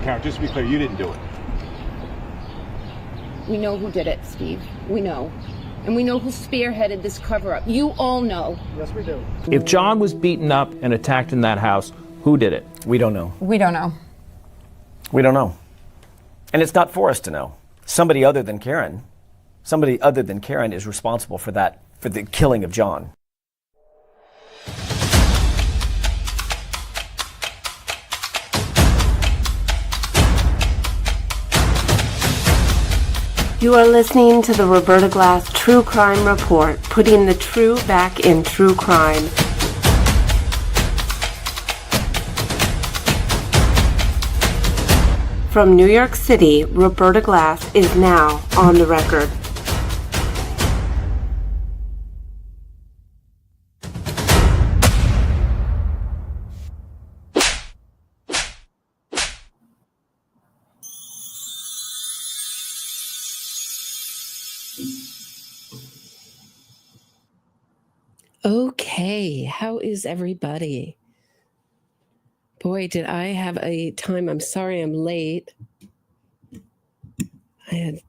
Karen, just to be clear, you didn't do it. We know who did it, Steve. We know. And we know who spearheaded this cover-up. You all know. Yes, we do. If John was beaten up and attacked in that house, who did it? We don't know. We don't know. We don't know. And it's not for us to know. Somebody other than Karen is responsible for that, for the killing of John. You are listening to the Roberta Glass True Crime Report, putting the true back in true crime. From New York City, Roberta Glass is now on the record. Okay, how is everybody? Boy, did I have a time. I'm sorry I'm late. I had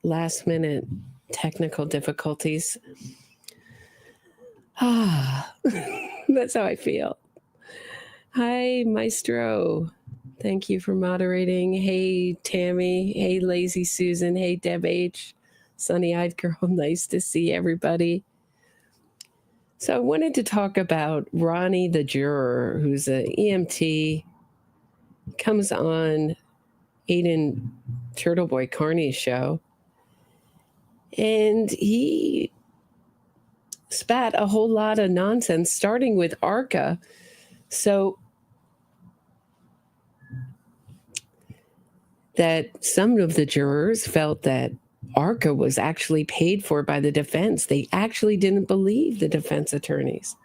last minute technical difficulties. That's how I feel. Hi, Maestro. Thank you for moderating. Hey, Tammie. Hey, Lazy Susan. Hey, Deb H. Sunny-eyed girl. Nice to see everybody. So I wanted to talk about Ronnie the Juror, who's an EMT, comes on Aidan Turtleboy Kearney's show, and he spat a whole lot of nonsense, starting with ARCA. So that some of the jurors felt that ARCA was actually paid for by the defense. They actually didn't believe the defense attorneys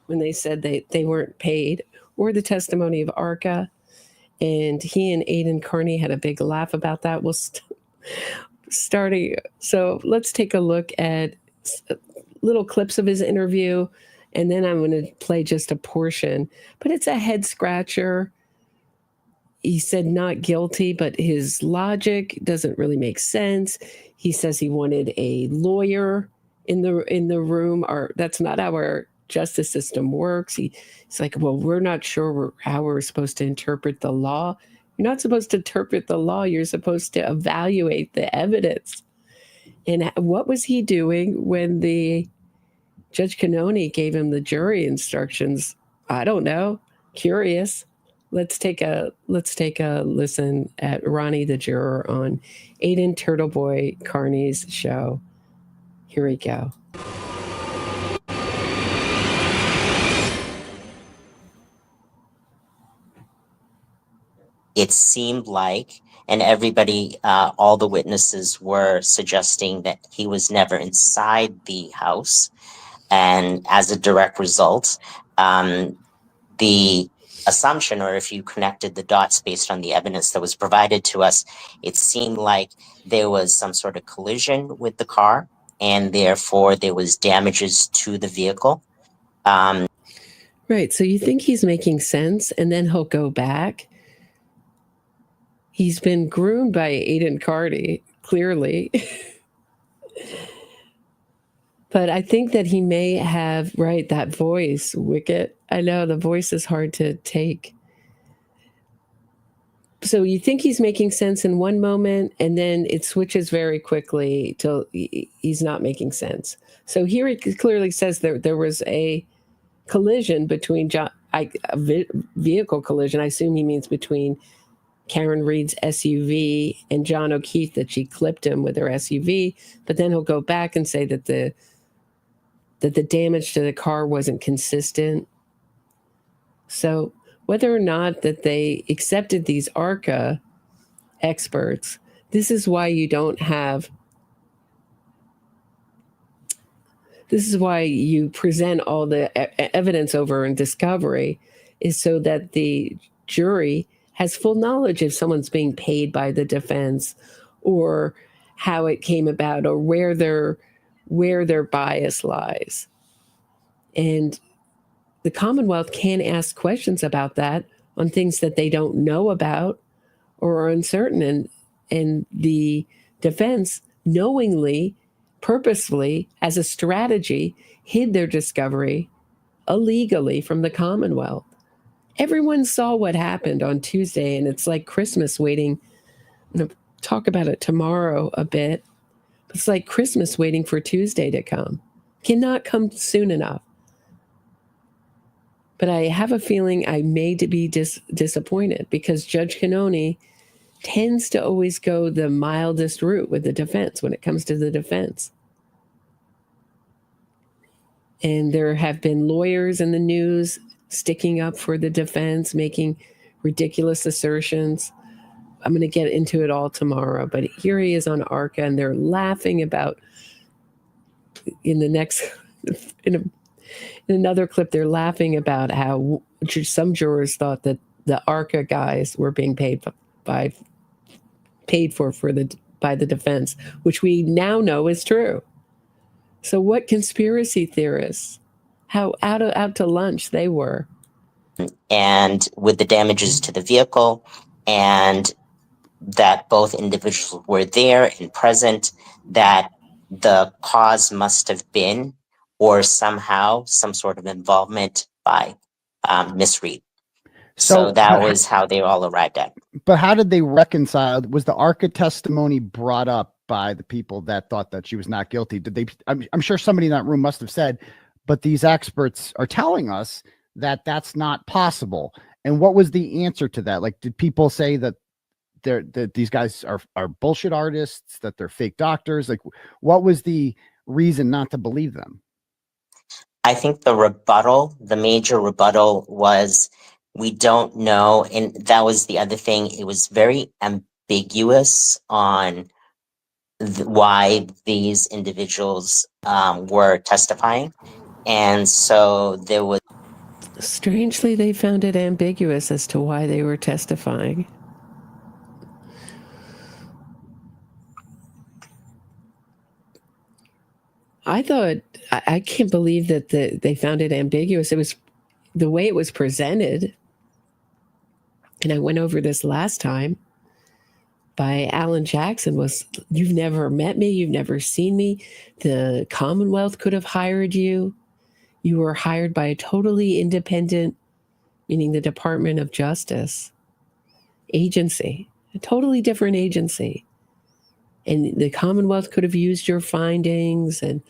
when they said they weren't paid, or the testimony of ARCA. And he and Aidan Kearney had a big laugh about that. We'll starting. So let's take a look at little clips of his interview, and then I'm going to play just a portion. But it's a head scratcher. He said not guilty, but his logic doesn't really make sense. He says he wanted a lawyer in the room, or that's not how our justice system works. He's like, well, we're not sure how we're supposed to interpret the law. You're not supposed to interpret the law. You're supposed to evaluate the evidence. And what was he doing when the Judge Canoni gave him the jury instructions? I don't know. Curious. Let's take a listen at Ronnie the Juror on Aidan Turtleboy Kearney's show. Here we go. It seemed like, and everybody, all the witnesses were suggesting that he was never inside the house. And as a direct result, the assumption, or if you connected the dots based on the evidence that was provided to us, it seemed like there was some sort of collision with the car, and therefore there was damages to the vehicle. Right. So you think he's making sense, and then he'll go back. He's been groomed by Aidan Kearney, clearly. But I think that he may have, right, that voice, Wicket. I know the voice is hard to take. So you think he's making sense in one moment, and then it switches very quickly till he's not making sense. So here he clearly says there was a collision between a vehicle collision. I assume he means between Karen Reed's SUV and John O'Keefe, that she clipped him with her SUV. But then he'll go back and say that the damage to the car wasn't consistent. So whether or not that they accepted these ARCA experts, this is why you present all the evidence over in discovery, is so that the jury has full knowledge if someone's being paid by the defense, or how it came about, or where their bias lies. And the Commonwealth can ask questions about that on things that they don't know about, or are uncertain, and the defense knowingly, purposefully, as a strategy, hid their discovery illegally from the Commonwealth. Everyone saw what happened on Tuesday, and it's like Christmas waiting. I'm going to talk about it tomorrow a bit. It's like Christmas waiting for Tuesday to come. Cannot come soon enough. But I have a feeling I may be disappointed, because Judge Kearney tends to always go the mildest route with the defense when it comes to the defense. And there have been lawyers in the news sticking up for the defense, making ridiculous assertions. I'm going to get into it all tomorrow, but here he is on ARCA, and they're laughing about, in another clip, they're laughing about how some jurors thought that the ARCA guys were being paid by the defense, which we now know is true. So what conspiracy theorists, how out to lunch they were. And with the damages to the vehicle, and that both individuals were there and present, that the cause must have been, or somehow, some sort of involvement by Miss Reed. So that was how they all arrived at. But how did they reconcile? Was the ARCA testimony brought up by the people that thought that she was not guilty? Did they? I'm sure somebody in that room must have said, but these experts are telling us that that's not possible. And what was the answer to that? Like, did people say that these guys are bullshit artists, that they're fake doctors? Like, what was the reason not to believe them? I think the major rebuttal was, we don't know. And that was the other thing. It was very ambiguous on why these individuals were testifying. And so there was. Strangely, they found it ambiguous as to why they were testifying. I thought, I can't believe that they found it ambiguous. It was the way it was presented. And I went over this last time by Alan Jackson was, you've never met me. You've never seen me. The Commonwealth could have hired you. You were hired by a totally independent, meaning the Department of Justice agency, a totally different agency. And the Commonwealth could have used your findings, and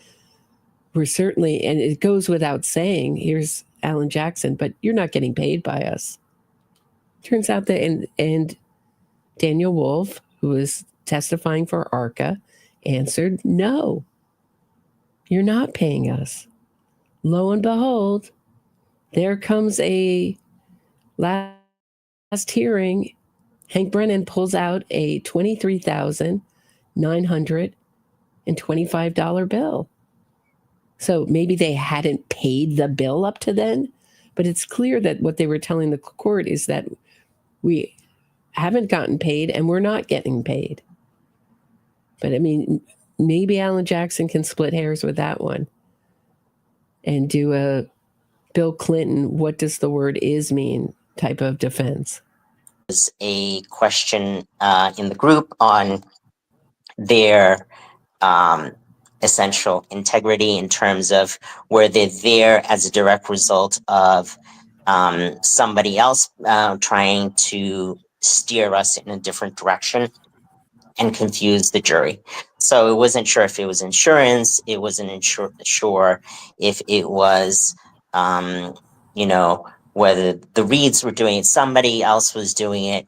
we're certainly, and it goes without saying, here's Alan Jackson, but you're not getting paid by us. Turns out that, and Daniel Wolf, who was testifying for ARCA, answered, no, you're not paying us. Lo and behold, there comes a last hearing. Hank Brennan pulls out a $23,925 bill. So maybe they hadn't paid the bill up to then, but it's clear that what they were telling the court is that we haven't gotten paid and we're not getting paid. But I mean, maybe Alan Jackson can split hairs with that one and do a Bill Clinton, what does the word is mean type of defense. Was a question in the group on their essential integrity, in terms of were they there as a direct result of somebody else trying to steer us in a different direction and confuse the jury. So it wasn't sure if it was insurance. It wasn't sure if it was, whether the Reeds were doing it, somebody else was doing it,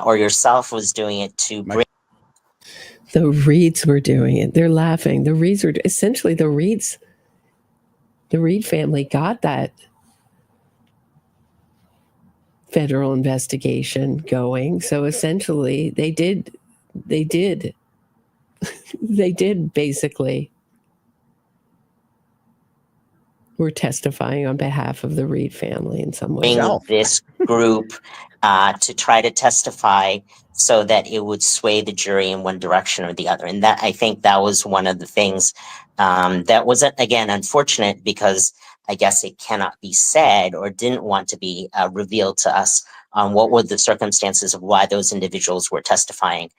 or yourself was doing it to bring. The Reeds were doing it. They're laughing. The Reeds were essentially the Reed family got that federal investigation going. So essentially they did basically were testifying on behalf of the Reed family in some way. This group to try to testify so that it would sway the jury in one direction or the other. And that, I think that was one of the things that was, again, unfortunate, because I guess it cannot be said or didn't want to be revealed to us on what were the circumstances of why those individuals were testifying,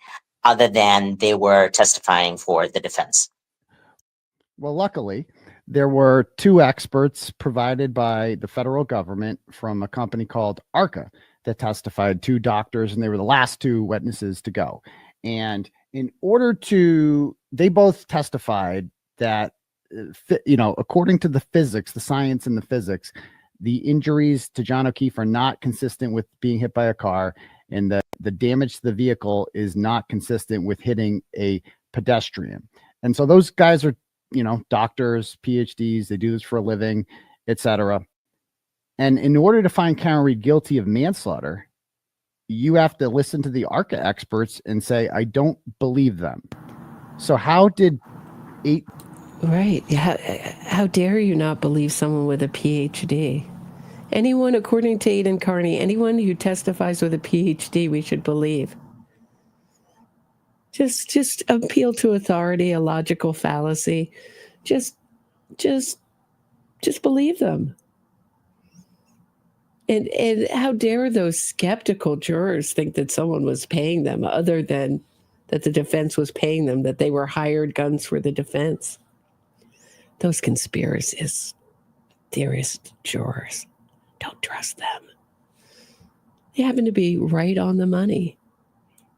other than they were testifying for the defense. Well, luckily, there were two experts provided by the federal government from a company called ARCA that testified, two doctors, and they were the last two witnesses to go. And in order to, they both testified that, according to the physics, the science and the physics, the injuries to John O'Keefe are not consistent with being hit by a car, and the damage to the vehicle is not consistent with hitting a pedestrian. And so those guys are, doctors, PhDs, they do this for a living, etc. And in order to find Karen Read guilty of manslaughter, you have to listen to the ARCA experts and say, I don't believe them. So how did Right. How dare you not believe someone with a PhD? Anyone, according to Aidan Kearney, anyone who testifies with a PhD, we should believe. Just appeal to authority, a logical fallacy. Just believe them. And how dare those skeptical jurors think that someone was paying them, other than that the defense was paying them, that they were hired guns for the defense. Those conspiracy theorist jurors, don't trust them. They happen to be right on the money.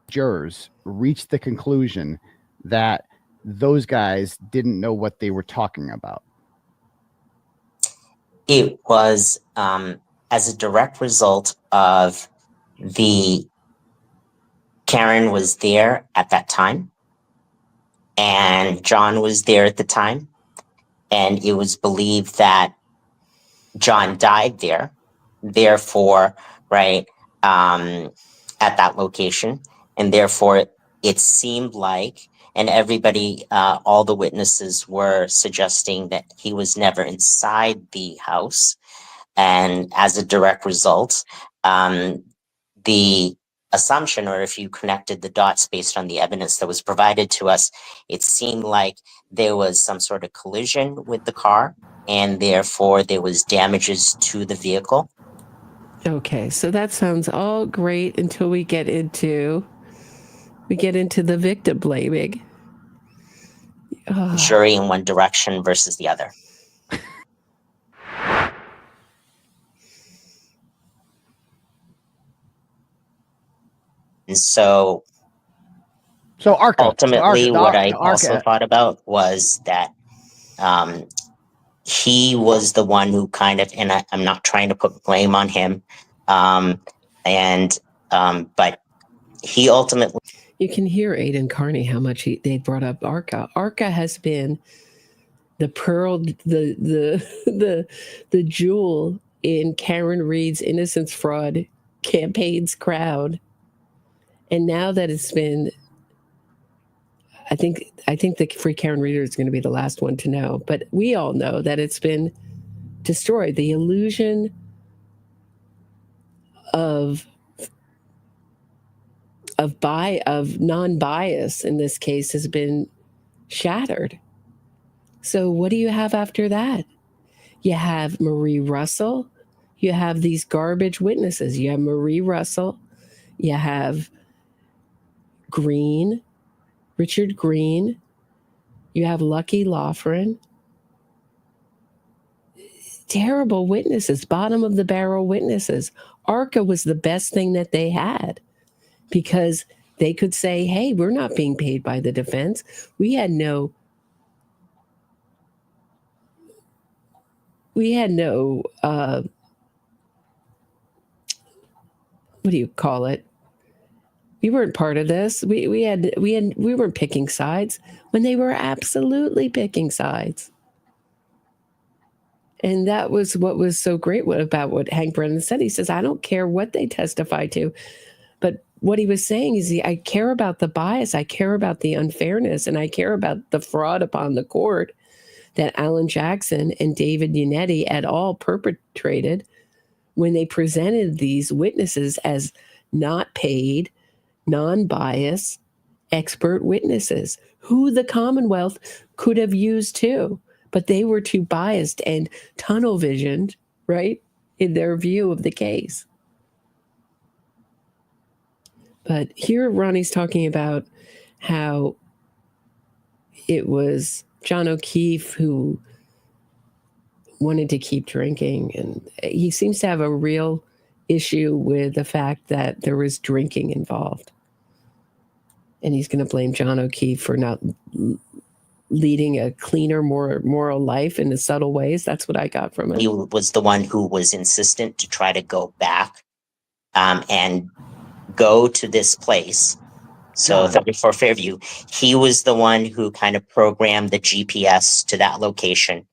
Jurors reached the conclusion that those guys didn't know what they were talking about? It was as a direct result of Karen was there at that time, and John was there at the time, and it was believed that John died there, therefore, right, at that location, and therefore it seemed like, and everybody, all the witnesses were suggesting that he was never inside the house. And as a direct result, the assumption, or if you connected the dots based on the evidence that was provided to us, it seemed like there was some sort of collision with the car, and therefore there was damages to the vehicle. Okay, so that sounds all great until we get into the victim blaming. Jury in one direction versus the other. And so ARCA, ultimately, what I also thought about was that he was the one who kind of, and I'm not trying to put blame on him, but he ultimately. You can hear Aidan Kearney how much they brought up ARCA. ARCA has been the pearl, the jewel in Karen Read's innocence fraud campaign's crowd. And now that it's been, I think the Free Karen Reader is going to be the last one to know, but we all know that it's been destroyed. The illusion of non-bias in this case has been shattered. So what do you have after that? You have Marie Russell. You have these garbage witnesses. You have Marie Russell. You have Richard Green. You have Lucky Loughran. Terrible witnesses, bottom of the barrel witnesses. ARCA was the best thing that they had, because they could say, hey, we're not being paid by the defense. We had no what do you call it? We weren't part of this. We weren't picking sides when they were absolutely picking sides. And that was what was so great about what Hank Brennan said. He says, I don't care what they testify to. But what he was saying is, I care about the bias, I care about the unfairness, and I care about the fraud upon the court that Alan Jackson and David Yannetti et al. Perpetrated when they presented these witnesses as not paid, non-biased, expert witnesses who the Commonwealth could have used too, but they were too biased and tunnel visioned, right, in their view of the case. But here Ronnie's talking about how it was John O'Keefe who wanted to keep drinking. And he seems to have a real issue with the fact that there was drinking involved. And he's going to blame John O'Keefe for not leading a cleaner, more moral life in the subtle ways. That's what I got from it. He was the one who was insistent to try to go back and go to this place. So 34 Fairview, he was the one who kind of programmed the GPS to that location.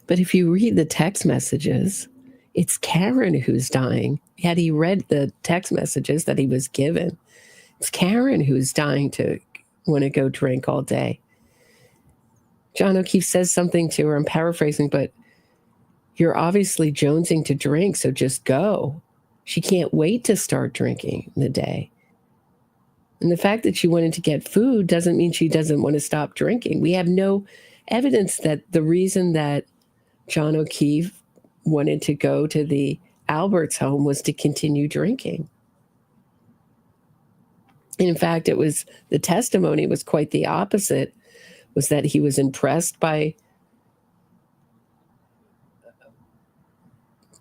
But if you read the text messages, it's Karen who's dying. Had he read the text messages that he was given, it's Karen who's dying to want to go drink all day. John O'Keefe says something to her, I'm paraphrasing, but you're obviously jonesing to drink, so just go. She can't wait to start drinking in the day. And the fact that she wanted to get food doesn't mean she doesn't want to stop drinking. We have no evidence that the reason that John O'Keefe wanted to go to the Alberts home was to continue drinking. In fact, the testimony was quite the opposite, was that he was impressed by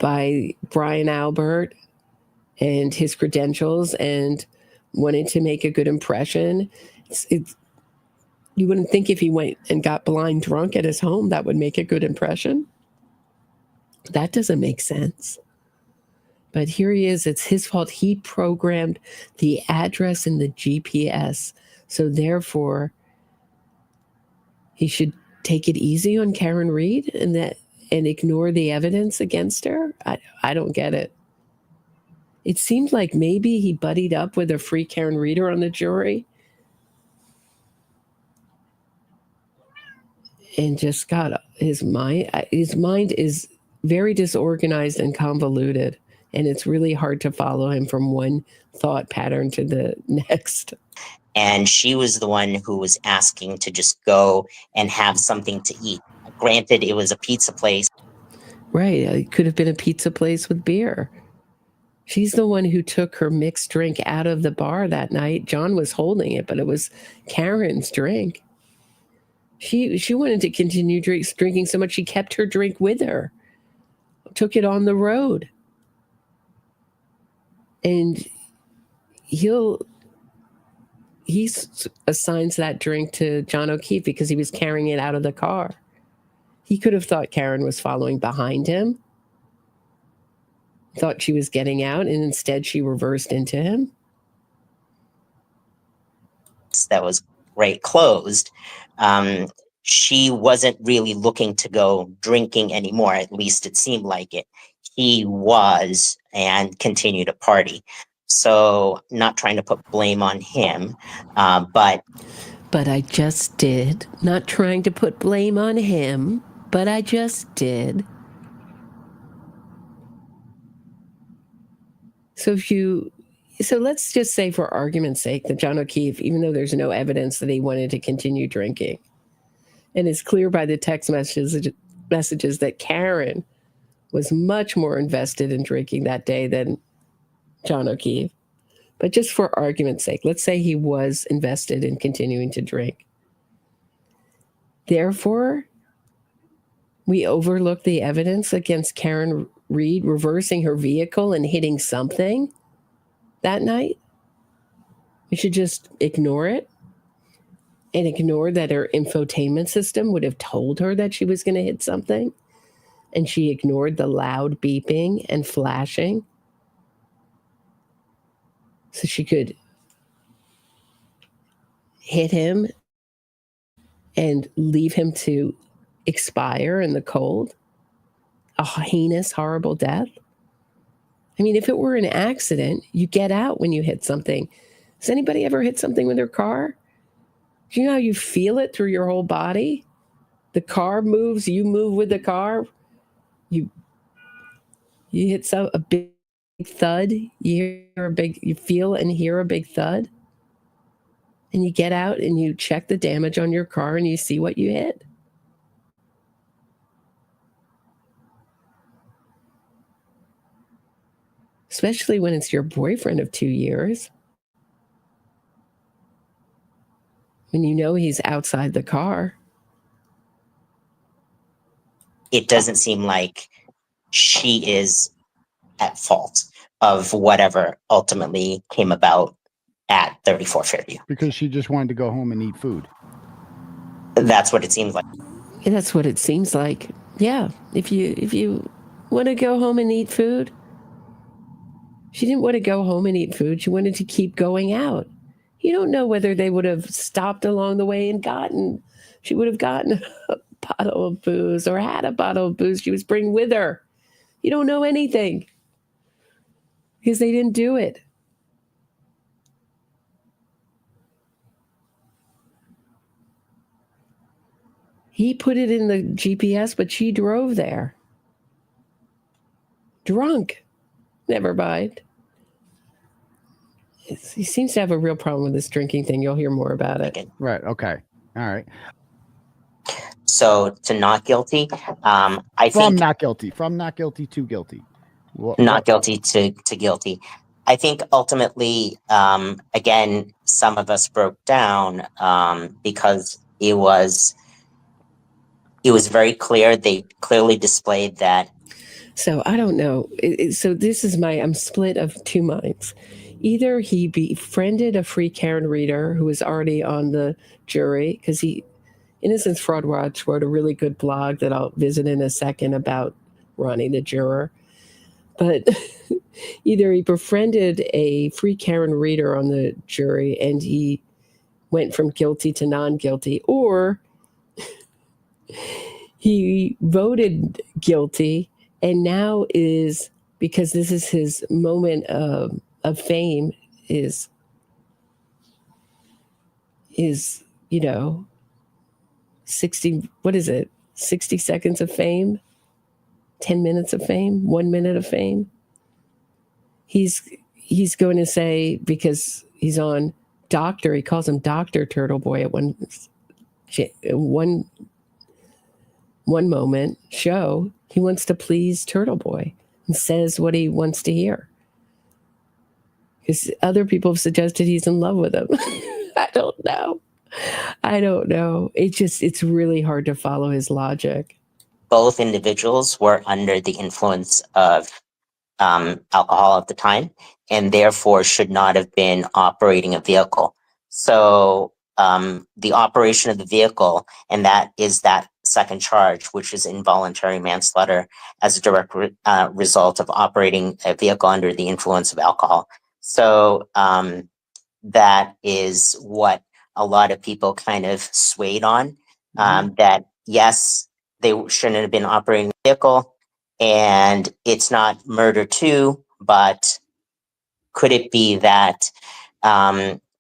Brian Albert and his credentials and wanted to make a good impression. You wouldn't think if he went and got blind drunk at his home, that would make a good impression. That doesn't make sense. But here he is. It's his fault. He programmed the address in the GPS. So therefore, he should take it easy on Karen Reed and ignore the evidence against her. I don't get it. It seemed like maybe he buddied up with a free Karen Reader on the jury and just got his mind. His mind is very disorganized and convoluted, and it's really hard to follow him from one thought pattern to the next. And she was the one who was asking to just go and have something to eat. Granted, it was a pizza place. Right. It could have been a pizza place with beer. She's the one who took her mixed drink out of the bar that night. John was holding it, but it was Karen's drink. She wanted to continue drinking so much she kept her drink with her, took it on the road. And he assigns that drink to John O'Keefe because he was carrying it out of the car. He could have thought Karen was following behind him, thought she was getting out, and instead she reversed into him. That was closed. She wasn't really looking to go drinking anymore. At least it seemed like it. He was, and continued to party. So not trying to put blame on him, but I just did. Not trying to put blame on him, but I just did. So let's just say, for argument's sake, that John O'Keefe, even though there's no evidence that he wanted to continue drinking, and it's clear by the text messages that Karen was much more invested in drinking that day than John O'Keefe. But just for argument's sake, let's say he was invested in continuing to drink. Therefore, we overlook the evidence against Karen Reed reversing her vehicle and hitting something that night. We should just ignore it and ignore that her infotainment system would have told her that she was going to hit something. And she ignored the loud beeping and flashing so she could hit him and leave him to expire in the cold. A heinous, horrible death. I mean, if it were an accident, you get out when you hit something. Has anybody ever hit something with their car? Do you know how you feel it through your whole body? The car moves, you move with the car. You hit a big thud. You feel and hear a big thud. And you get out and you check the damage on your car and you see what you hit. Especially when it's your boyfriend of 2 years. And you know he's outside the car. It doesn't seem like she is at fault of whatever ultimately came about at 34 Fairview. Because she just wanted to go home and eat food. That's what it seems like. Yeah, that's what it seems like. Yeah, if you want to go home and eat food. She didn't want to go home and eat food. She wanted to keep going out. You don't know whether they would have stopped along the way and she would have gotten a bottle of booze or had a bottle of booze she was bringing with her. You don't know anything because they didn't do it. He put it in the GPS, but she drove there. Drunk. Never mind. He seems to have a real problem with this drinking thing. You'll hear more about it. Right. Okay. All right. So to not guilty, I think from not guilty to guilty. Not guilty to guilty. I think ultimately, again, some of us broke down because it was very clear. They clearly displayed that. So I don't know. So this is I'm split of two minds. Either he befriended a free Karen reader who was already on the jury, because Innocence Fraud Watch wrote a really good blog that I'll visit in a second about Ronnie the juror. But either he befriended a free Karen reader on the jury and he went from guilty to non-guilty, or he voted guilty and now is, because this is his moment of fame, is 60, what is it? 60 seconds of fame, 10 minutes of fame, 1 minute of fame. He's going to say, because he's on Doctor, he calls him Dr. Turtleboy at one moment show. He wants to please Turtleboy and says what he wants to hear. Because other people have suggested he's in love with him. I don't know. It's really hard to follow his logic. Both individuals were under the influence of alcohol at the time, and therefore should not have been operating a vehicle. So the operation of the vehicle, and that is that second charge, which is involuntary manslaughter as a direct result of operating a vehicle under the influence of alcohol. So that is what a lot of people kind of swayed on, that yes, they shouldn't have been operating the vehicle, and it's not murder too, but could it be that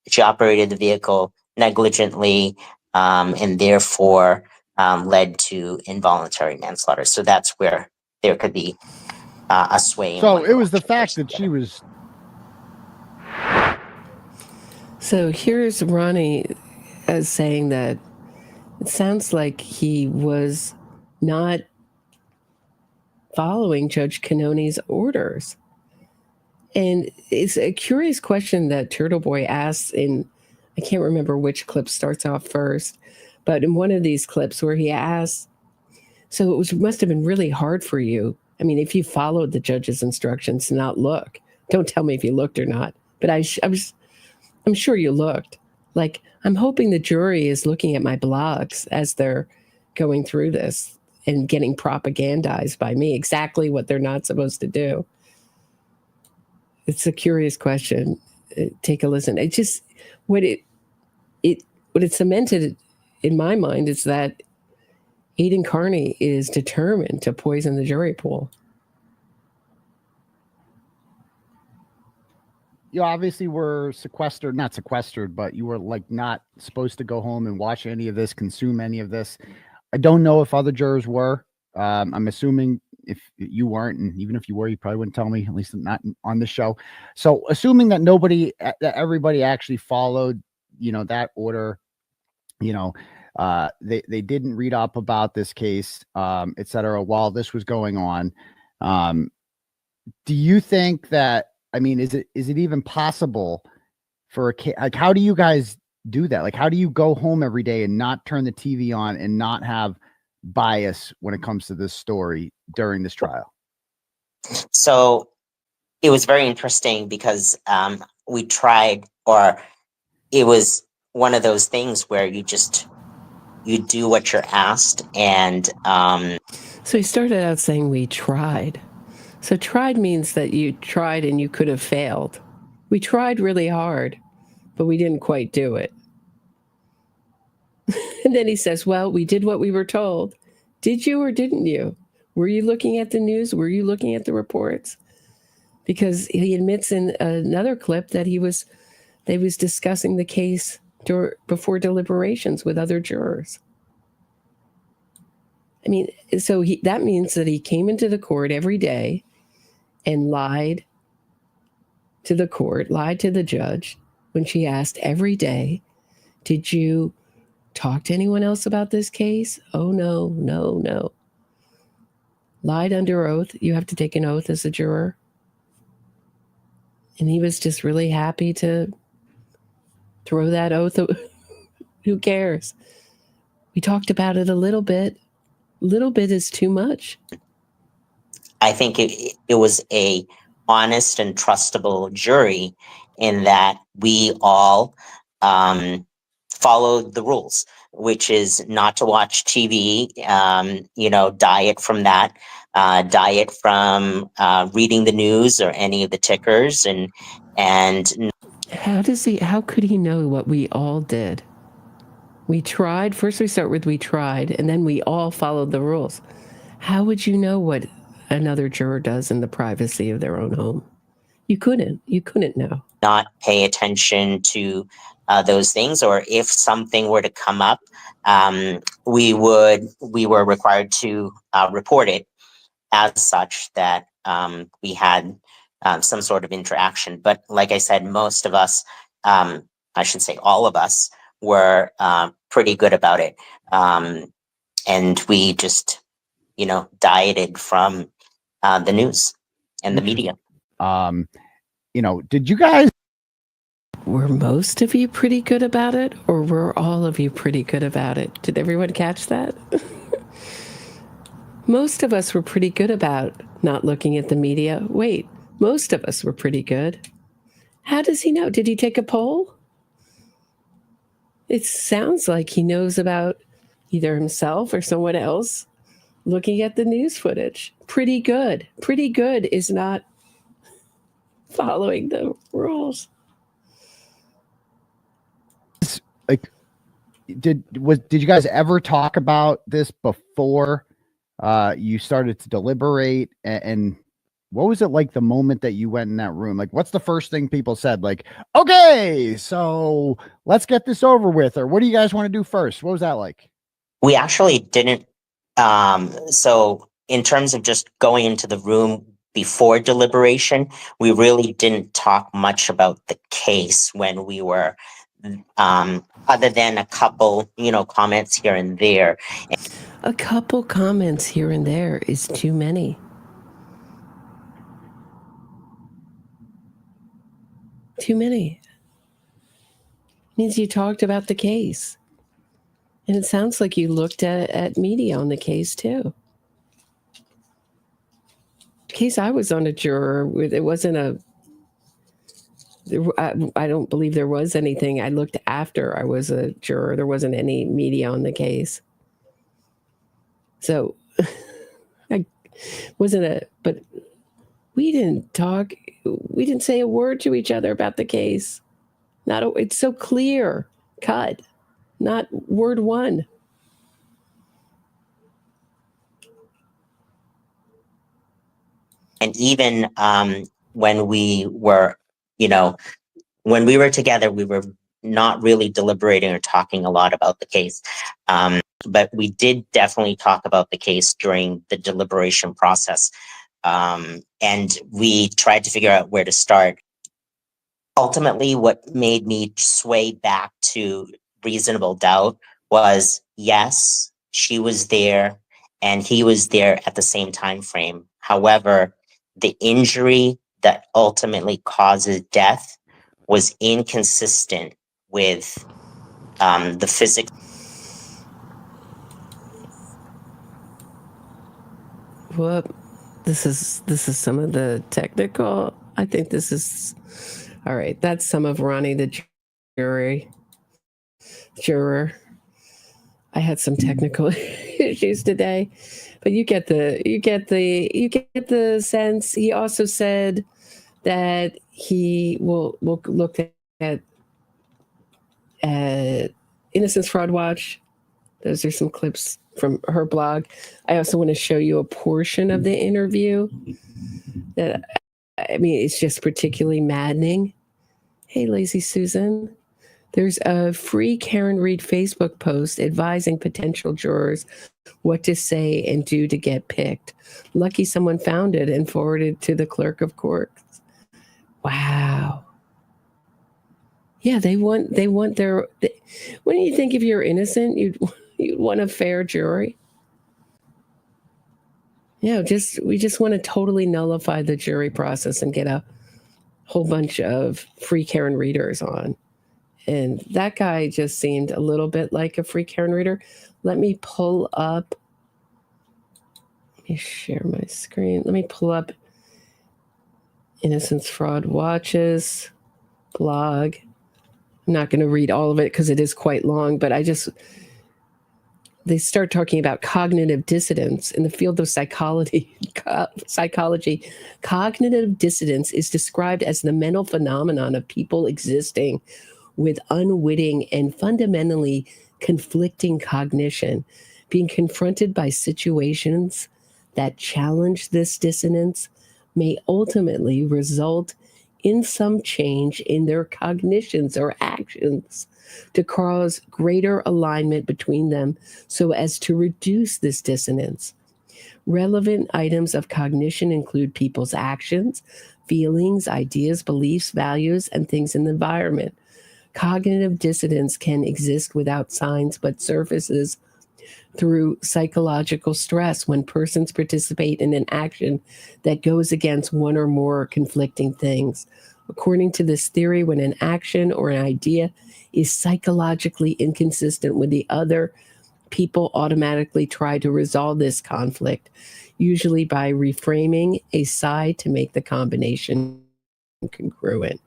she operated the vehicle negligently and therefore led to involuntary manslaughter? So that's where there could be a sway. So it was the fact that she was. So here's Ronnie as saying that it sounds like he was not following Judge Cannoni's orders. And it's a curious question that Turtleboy asks in, I can't remember which clip starts off first, but in one of these clips where he asks, so must have been really hard for you. I mean, if you followed the judge's instructions to not look, don't tell me if you looked or not, but I'm sure you looked. Like, I'm hoping the jury is looking at my blogs as they're going through this and getting propagandized by me, exactly what they're not supposed to do. It's a curious question. Take a listen. It just, what it cemented in my mind is that Aidan Kearney is determined to poison the jury pool. You obviously were not sequestered, but you were like not supposed to go home and watch any of this, consume any of this. I don't know if other jurors were. I'm assuming if you weren't, and even if you were, you probably wouldn't tell me, at least not on the show. So assuming that that everybody actually followed, that order, they didn't read up about this case, et cetera, while this was going on. Do you think that, I mean, is it even possible for a case? Like, how do you guys do that? Like, how do you go home every day and not turn the TV on and not have bias when it comes to this story during this trial? So it was very interesting because we tried, or it was one of those things where you do what you're asked. And So he started out saying we tried. So tried means that you tried and you could have failed. We tried really hard, but we didn't quite do it. And then he says, well, we did what we were told. Did you or didn't you? Were you looking at the news? Were you looking at the reports? Because he admits in another clip that they was discussing the case before deliberations with other jurors. I mean, so that means that he came into the court every day and lied to the court, lied to the judge when she asked every day, did you talk to anyone else about this case? Oh, no. Lied under oath. You have to take an oath as a juror. And he was just really happy to throw that oath. Who cares? We talked about it a little bit. Little bit is too much. I think it was a honest and trustable jury in that we all followed the rules, which is not to watch TV, diet from that, diet from reading the news or any of the tickers. And how could he know what we all did? We tried. First we start with we tried, and then we all followed the rules. How would you know what another juror does in the privacy of their own home? You couldn't know. Not pay attention to those things, or if something were to come up, we were required to report it as such, that we had some sort of interaction. But like I said, most of us, I should say all of us, were pretty good about it. And we just, dieted from the news and the media. Did you guys? Were most of you pretty good about it, or were all of you pretty good about it? Did everyone catch that? Most of us were pretty good about not looking at the media. Wait, most of us were pretty good. How does he know? Did he take a poll? It sounds like he knows about either himself or someone else looking at the news footage. Pretty good. Pretty good is not following the rules. Like, did you guys ever talk about this before you started to deliberate? And what was it like the moment that you went in that room? Like, what's the first thing people said? Like, okay, so let's get this over with, or what do you guys want to do first? What was that like? We actually didn't. So in terms of just going into the room before deliberation, we really didn't talk much about the case when we were, other than a couple, comments here and there. A couple comments here and there is too many. Too many. Means you talked about the case. And it sounds like you looked at media on the case too. The case I was on a juror with, it wasn't I don't believe there was anything. I looked after I was a juror. There wasn't any media on the case. So I wasn't but we didn't talk. We didn't say a word to each other about the case. It's so clear cut, not word one. And even when we were, when we were together, we were not really deliberating or talking a lot about the case. But we did definitely talk about the case during the deliberation process. And we tried to figure out where to start. Ultimately, what made me sway back to reasonable doubt was, yes, she was there and he was there at the same time frame. However, the injury that ultimately causes death was inconsistent with the physics. Whoop. This is some of the technical. I think this is all right. That's some of Ronnie the juror. I had some technical issues today, but you get the sense. He also said that he will look at Innocence Fraud Watch. Those are some clips from her blog. I also want to show you a portion of the interview that, I mean, it's just particularly maddening. Hey, Lazy Susan. There's a free Karen Reed Facebook post advising potential jurors what to say and do to get picked. Lucky someone found it and forwarded it to the clerk of courts. Wow. Yeah, they want their. Wouldn't you think if you're innocent, you'd want a fair jury? Yeah, we just want to totally nullify the jury process and get a whole bunch of free Karen readers on. And that guy just seemed a little bit like a free Karen reader. Let me pull up. Let me share my screen. Let me pull up Innocence Fraud Watch's blog. I'm not going to read all of it because it is quite long, but they start talking about cognitive dissonance in the field of psychology. Cognitive dissonance is described as the mental phenomenon of people existing with unwitting and fundamentally conflicting cognition, being confronted by situations that challenge this dissonance may ultimately result in some change in their cognitions or actions to cause greater alignment between them so as to reduce this dissonance. Relevant items of cognition include people's actions, feelings, ideas, beliefs, values, and things in the environment. Cognitive dissonance can exist without signs but surfaces through psychological stress when persons participate in an action that goes against one or more conflicting things. According to this theory, when an action or an idea is psychologically inconsistent with the other, people automatically try to resolve this conflict, usually by reframing a side to make the combination congruent.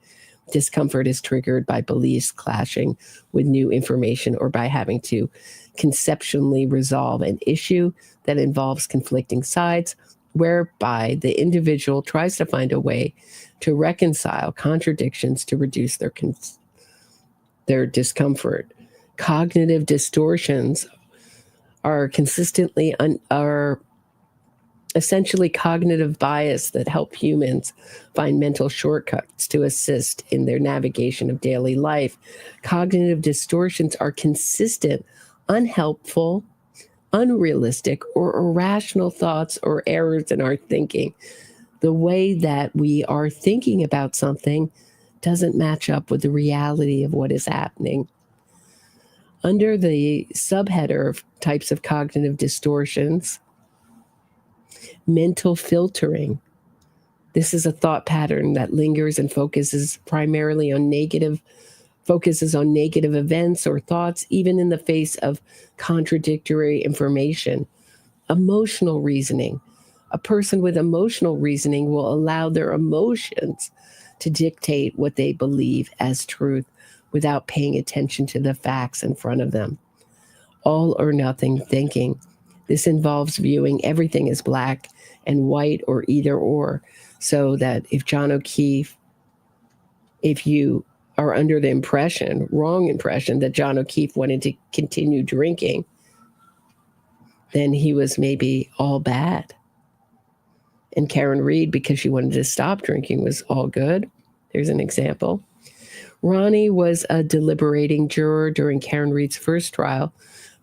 Discomfort is triggered by beliefs clashing with new information or by having to conceptually resolve an issue that involves conflicting sides, whereby the individual tries to find a way to reconcile contradictions to reduce their discomfort. Cognitive distortions are essentially cognitive bias that help humans find mental shortcuts to assist in their navigation of daily life. Cognitive distortions are consistent, unhelpful, unrealistic, or irrational thoughts or errors in our thinking. The way that we are thinking about something doesn't match up with the reality of what is happening. Under the subheader of types of cognitive distortions, mental filtering. This is a thought pattern that lingers and focuses primarily on negative events or thoughts, even in the face of contradictory information. Emotional reasoning. A person with emotional reasoning will allow their emotions to dictate what they believe as truth without paying attention to the facts in front of them. All or nothing thinking. This involves viewing everything as black and white or either or, so that if you are under the wrong impression that John O'Keefe wanted to continue drinking, then he was maybe all bad. And Karen Reed, because she wanted to stop drinking, was all good. There's an example. Ronnie was a deliberating juror during Karen Reed's first trial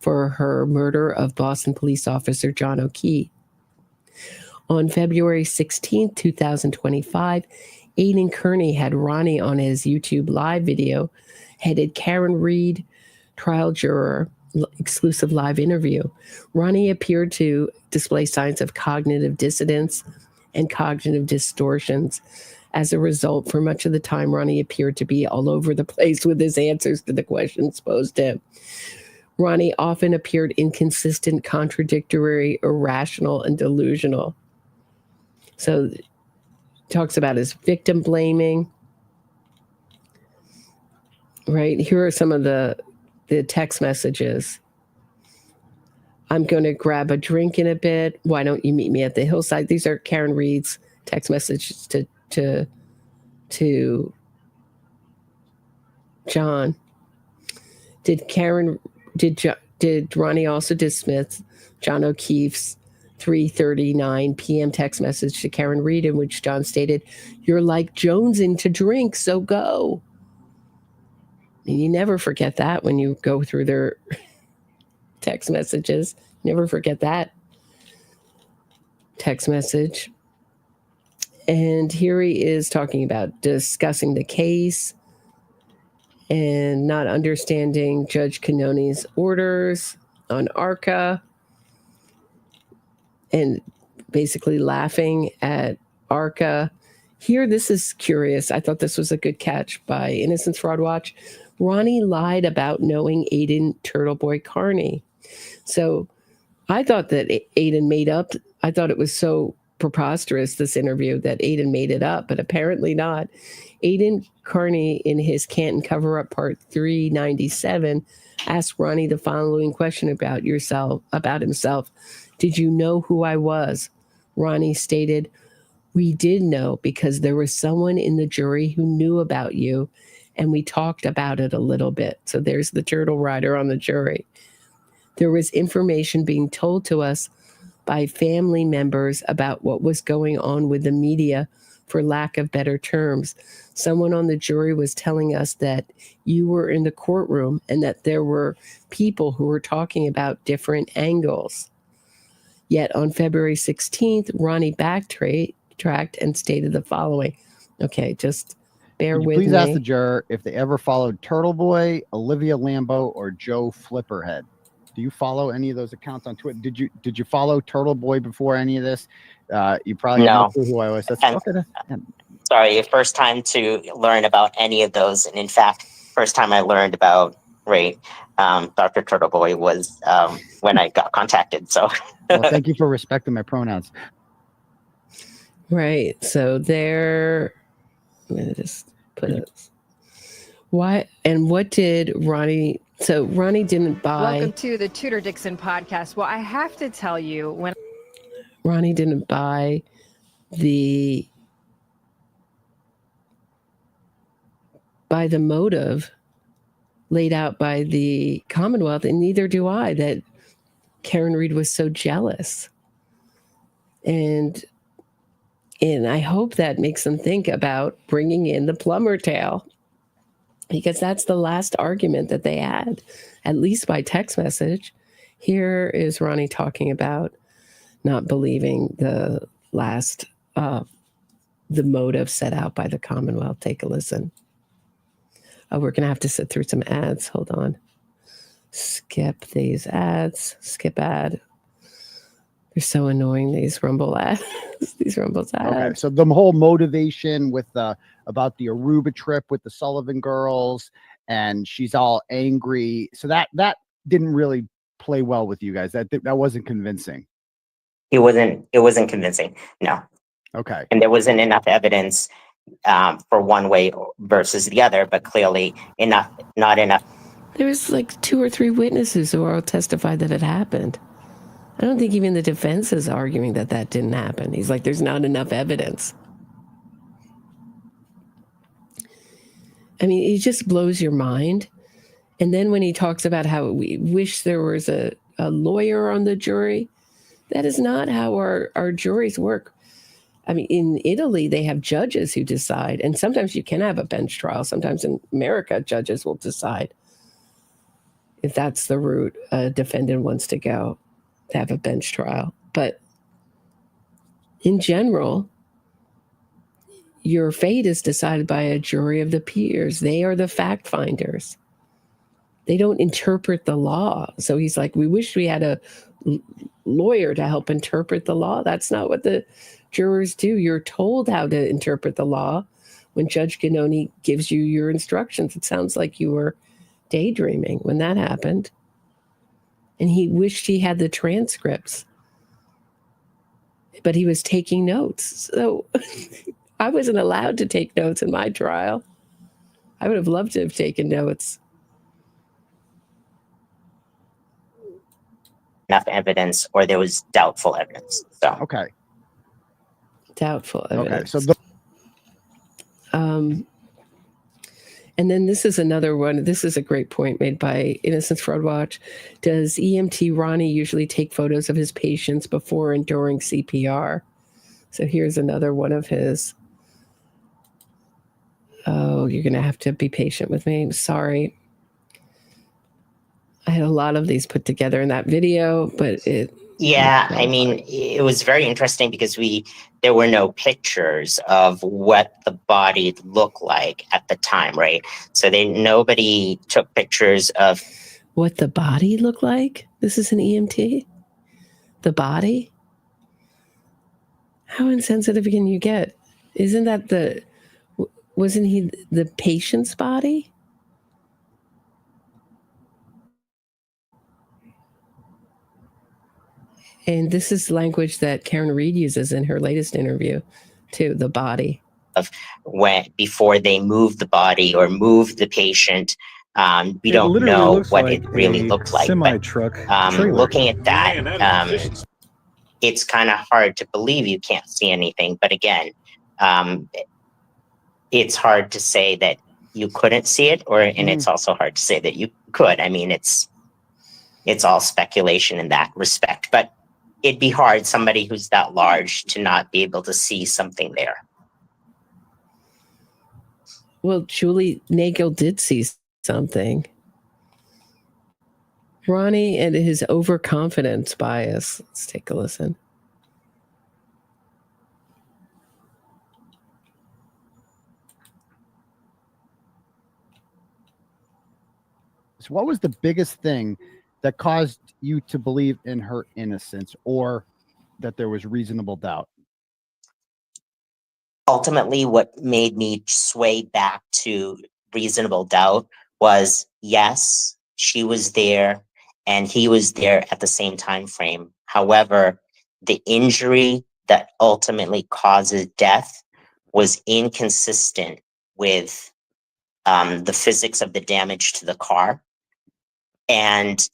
for her murder of Boston police officer John O'Keefe. On February 16, 2025, Aidan Kearney had Ronnie on his YouTube live video headed Karen Reed Trial Juror exclusive live interview. Ronnie appeared to display signs of cognitive dissonance and cognitive distortions, As a result, for much of the time, Ronnie appeared to be all over the place with his answers to the questions posed to him. Ronnie often appeared inconsistent, contradictory, irrational, and delusional. So talks about his victim blaming. Right, here are some of the text messages. I'm going to grab a drink in a bit. Why don't you meet me at the hillside? These are Karen Reed's text messages to John. Did Ronnie also dismiss John O'Keefe's 3:39 p.m. text message to Karen Reed, in which John stated, "You're like Jones into drink, so go." And you never forget that when you go through their text messages. Never forget that text message. And here he is talking about discussing the case and not understanding Judge Cannoni's orders on ARCA and basically laughing at ARCA. Here, this is curious. I thought this was a good catch by Innocence Fraud Watch. Ronnie lied about knowing Aidan Turtleboy Kearney. So I thought that Aidan made up. I thought it was so preposterous, this interview, that Aidan made it up, but apparently not. Aidan Kearney, in his Canton cover-up part 397, asked Ronnie the following question about himself. Did you know who I was? Ronnie stated, we did know because there was someone in the jury who knew about you, and we talked about it a little bit. So there's the turtle rider on the jury. There was information being told to us by family members about what was going on with the media, for lack of better terms. Someone on the jury was telling us that you were in the courtroom and that there were people who were talking about different angles. Yet on February 16th, Ronnie backtracked and stated the following. Okay, just bear with me. Please ask the juror if they ever followed Turtleboy, Olivia Lambeau, or Joe Flipperhead. Do you follow any of those accounts on Twitter? Did you follow Turtleboy before any of this? You probably know who I was. Sorry, first time to learn about any of those, and in fact, first time I learned about Dr. Turtleboy was when I got contacted. So, well, thank you for respecting my pronouns. Right. So there. I'm gonna just put it. Why and what did Ronnie? So Ronnie didn't buy. Welcome to the Tudor Dixon podcast. Well, I have to tell you, when Ronnie didn't buy the motive laid out by the Commonwealth, and neither do I, that Karen Reed was so jealous. And I hope that makes them think about bringing in the plumber tail, because that's the last argument that they had, at least by text message. Here is Ronnie talking about not believing the motive set out by the Commonwealth. Take a listen. Oh, we're going to have to sit through some ads. Hold on. Skip these ads. Skip ad. They're so annoying, these Rumble ads. These Rumble ads. Okay, so the whole motivation with about the Aruba trip with the Sullivan girls, and she's all angry. So that didn't really play well with you guys. That wasn't convincing. It wasn't convincing. No. Okay. And there wasn't enough evidence for one way versus the other, but clearly not enough. There was like 2 or 3 witnesses who all testified that it happened. I don't think even the defense is arguing that didn't happen. He's like, there's not enough evidence. I mean, it just blows your mind. And then when he talks about how we wish there was a lawyer on the jury, that is not how our juries work. I mean, in Italy, they have judges who decide, and sometimes you can have a bench trial. Sometimes in America, judges will decide if that's the route a defendant wants to go, to have a bench trial. But in general, your fate is decided by a jury of the peers. They are the fact finders. They don't interpret the law. So he's like, we wish we had a lawyer to help interpret the law. That's not what the jurors do. You're told how to interpret the law when Judge Giannone gives you your instructions. It sounds like you were daydreaming when that happened. And he wished he had the transcripts, but he was taking notes. So I wasn't allowed to take notes in my trial. I would have loved to have taken notes. Enough evidence, or there was doubtful evidence. So Okay. Doubtful evidence. Okay. So and then this is another one. This is a great point made by Innocence Fraud Watch. Does EMT Ronnie usually take photos of his patients before and during CPR? So here's another one of his. Oh, you're going to have to be patient with me. Sorry. I had a lot of these put together in that video, but it... Yeah, I mean, it was very interesting because there were no pictures of what the body looked like at the time, right? So nobody took pictures of what the body looked like. This is an EMT. The body. How insensitive can you get? Isn't that wasn't he the patient's body? And this is language that Karen Reed uses in her latest interview, too, the body. Before they moved the body or moved the patient, we don't know what it really looked like. Semi-truck. Looking at that, it's kind of hard to believe you can't see anything. But again, it's hard to say that you couldn't see it, and it's also hard to say that you could. I mean, it's all speculation in that respect. But it'd be hard, somebody who's that large, to not be able to see something there. Well, Julie Nagel did see something. Ronnie and his overconfidence bias. Let's take a listen. So what was the biggest thing that caused you to believe in her innocence, or that there was reasonable doubt? Ultimately, what made me sway back to reasonable doubt was, yes, she was there and he was there at the same time frame. However, the injury that ultimately causes death was inconsistent with the physics of the damage to the car. And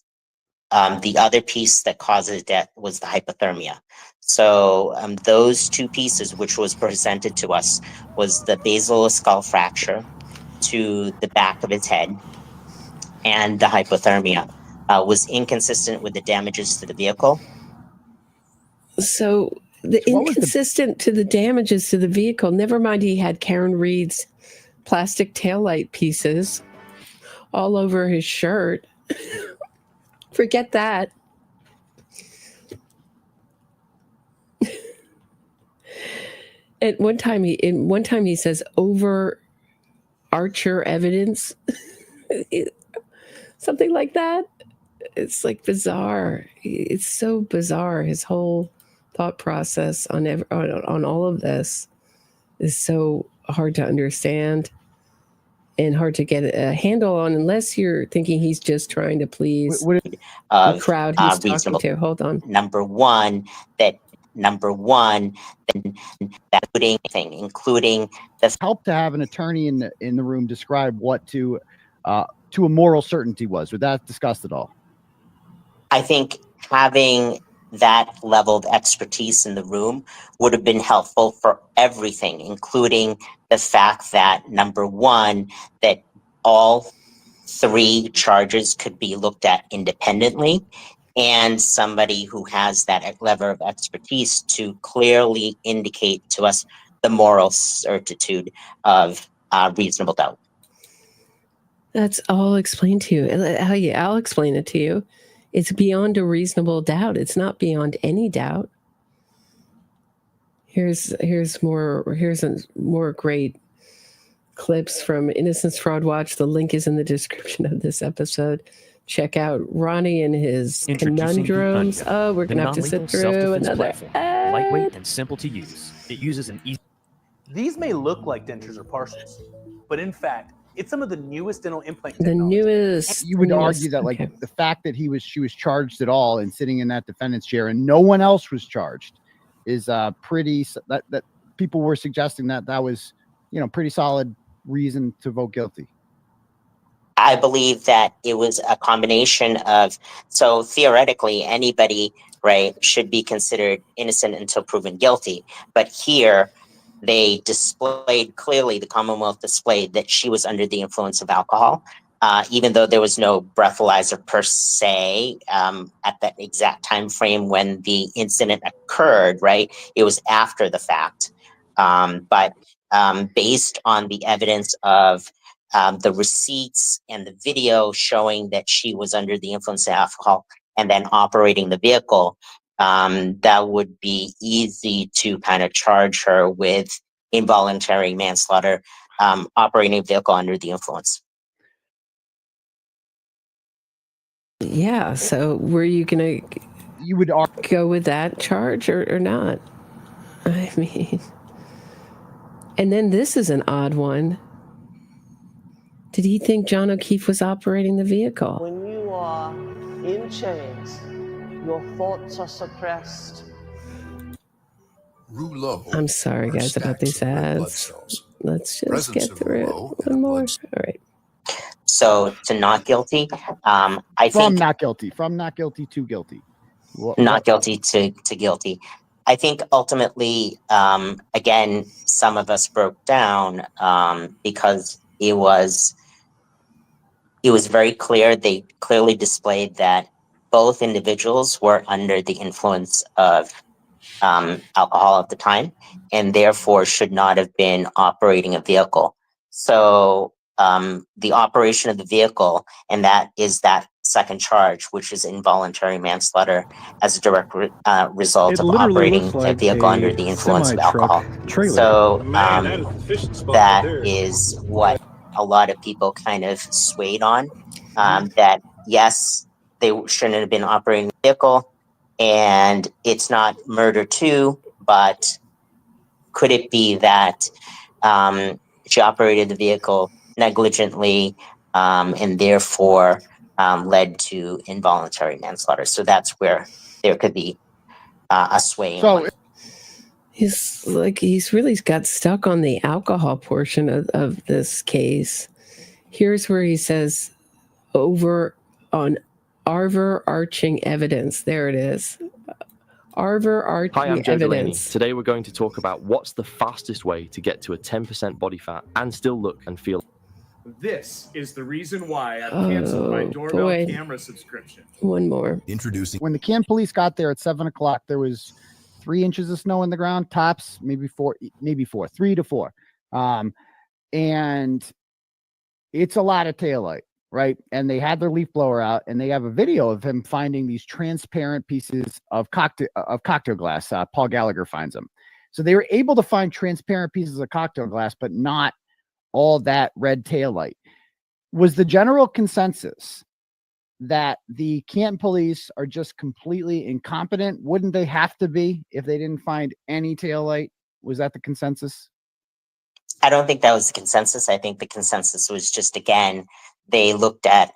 the other piece that causes death was the hypothermia. So those two pieces, which was presented to us, was the basilar skull fracture to the back of his head and the hypothermia was inconsistent with the damages to the vehicle. So inconsistent to the damages to the vehicle, never mind he had Karen Reed's plastic taillight pieces all over his shirt. Forget that. At one time he says over Archer evidence, something like that. It's like bizarre. It's so bizarre. His whole thought process on all of this is so hard to understand and hard to get a handle on, unless you're thinking he's just trying to please the crowd he's talking to. Hold on. Number one, that including the help to have an attorney in the room describe what to a moral certainty was. Was that discussed at all? I think having that level of expertise in the room would have been helpful for everything, including the fact that, number one, that all three charges could be looked at independently, and somebody who has that level of expertise to clearly indicate to us the moral certitude of reasonable doubt. That's all explained to you. I'll explain it to you. It's beyond a reasonable doubt. It's not beyond any doubt. Here's more great clips from Innocence Fraud Watch. The link is in the description of this episode. Check out Ronnie and his conundrums. Oh, we're gonna have to sit through another. lightweight and simple to use. It uses an easy... These may look like dentures or partials, but in fact, it's some of the newest dental implant The technology. newest. You would newest- argue that like okay. the fact that she was charged at all and sitting in that defendant's chair and no one else was charged is pretty that people were suggesting that was, pretty solid reason to vote guilty. I believe that it was a combination of, so theoretically anybody, right, should be considered innocent until proven guilty. But here they displayed clearly, the Commonwealth displayed that she was under the influence of alcohol, even though there was no breathalyzer per se at that exact time frame when the incident occurred, right? It was after the fact. But based on the evidence of the receipts and the video showing that she was under the influence of alcohol and then operating the vehicle, that would be easy to kind of charge her with involuntary manslaughter, operating a vehicle under the influence. Yeah. So were you going to You would go with that charge or not? I mean, and then this is an odd one. Did he think John O'Keefe was operating the vehicle? When you are in chains, your thoughts are suppressed. I'm sorry, guys, about these ads. Let's just get through it. One more. All right. So to not guilty, I think from not guilty to guilty. Not guilty to guilty. I think ultimately, again, some of us broke down because it was very clear. They clearly displayed that both individuals were under the influence of alcohol at the time, and therefore should not have been operating a vehicle. So the operation of the vehicle, and that is that second charge, which is involuntary manslaughter as a direct result of operating a vehicle under the influence of alcohol. So that is what a lot of people kind of swayed on, that yes, they shouldn't have been operating the vehicle, and it's not murder too, but could it be that she operated the vehicle negligently and therefore led to involuntary manslaughter? So that's where there could be a sway. So he's really got stuck on the alcohol portion of this case. Here's where he says overarching evidence. There it is. Overarching Hi, I'm Joe Delaney. evidence. Today we're going to talk about what's the fastest way to get to a 10% body fat and still look and feel. This is the reason why I've canceled my doorbell camera subscription. One more. Introducing. When the Canton police got there at 7 o'clock, there was 3 inches of snow in the ground, tops, maybe 4, 3 to 4. And it's a lot of taillight, right? And they had their leaf blower out, and they have a video of him finding these transparent pieces of cocktail glass. Paul Gallagher finds them. So they were able to find transparent pieces of cocktail glass, but not all that red taillight. Was the general consensus that the Canton police are just completely incompetent? Wouldn't they have to be if they didn't find any taillight? Was that the consensus? I don't think that was the consensus. I think the consensus was just, again, they looked at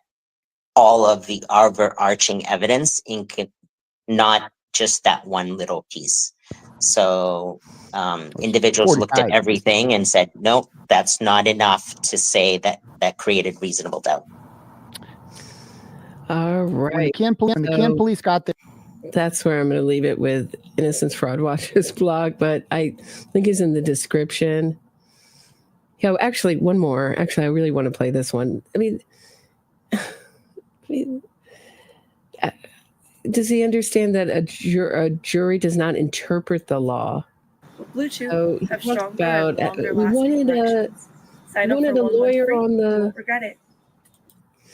all of the overarching evidence, not just that one little piece. So individuals looked at everything and said, nope, that's not enough to say that created reasonable doubt. All right. When the Canton police got there. That's where I'm going to leave it with Innocence Fraud Watch's blog, but I think it's in the description. Yeah, actually, one more. Actually, I really want to play this one. I mean, does he understand that a jury does not interpret the law? Bluetooth So have he talked stronger about and longer we wanted a lawyer on the regret it.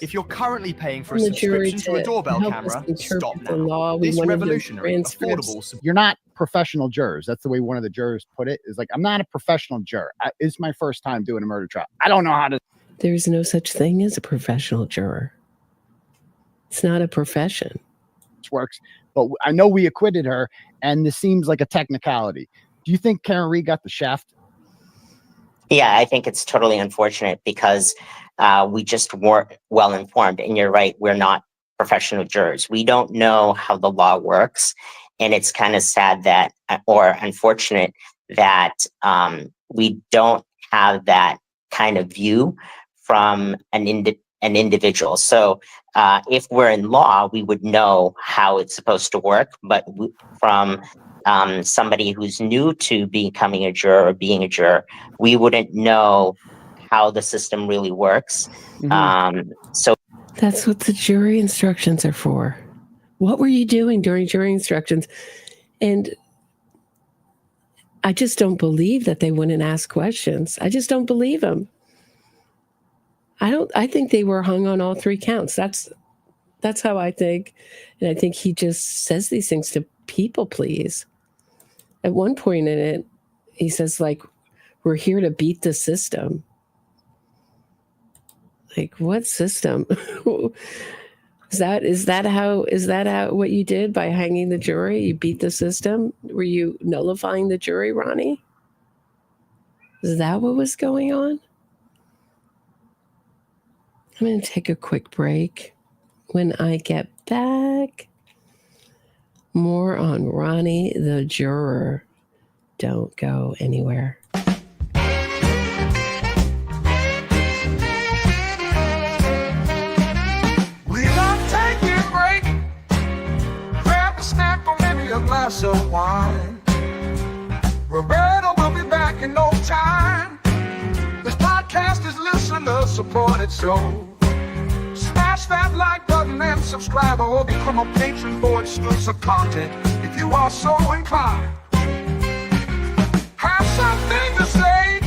If you're currently paying for a on the jury subscription to a doorbell help camera, us interpret stop the now. law. We This wanted revolutionary, the transcripts. affordable. You're not professional jurors. That's the way one of the jurors put it. Is like, I'm not a professional juror. It's my first time doing a murder trial. I don't know how to. There's no such thing as a professional juror. It's not a profession. This works. but I know we acquitted her, and this seems like a technicality. Do you think Karen Reed got the shaft? Yeah, I think it's totally unfortunate because we just weren't well informed. And you're right, we're not professional jurors. We don't know how the law works. And it's kind of sad that, or unfortunate that we don't have that kind of view from an individual. So if we're in law, we would know how it's supposed to work. But from somebody who's new to becoming a juror or being a juror, we wouldn't know how the system really works. So that's what the jury instructions are for. What were you doing during jury instructions? And I just don't believe that they wouldn't ask questions. I just don't believe them. I think they were hung on all 3 counts. That's how I think. And I think he just says these things to people please. At one point in it, he says, like, we're here to beat the system. Like, what system? Is that how what you did by hanging the jury? You beat the system? Were you nullifying the jury, Ronnie? Is that what was going on? I'm going to take a quick break. When I get back, more on Ronnie the juror. Don't go anywhere. A glass of wine. Roberta will be back in no time. This podcast is listener supported, so smash that like button and subscribe, or become a patron for exclusive content if you are so inclined. Have something to say?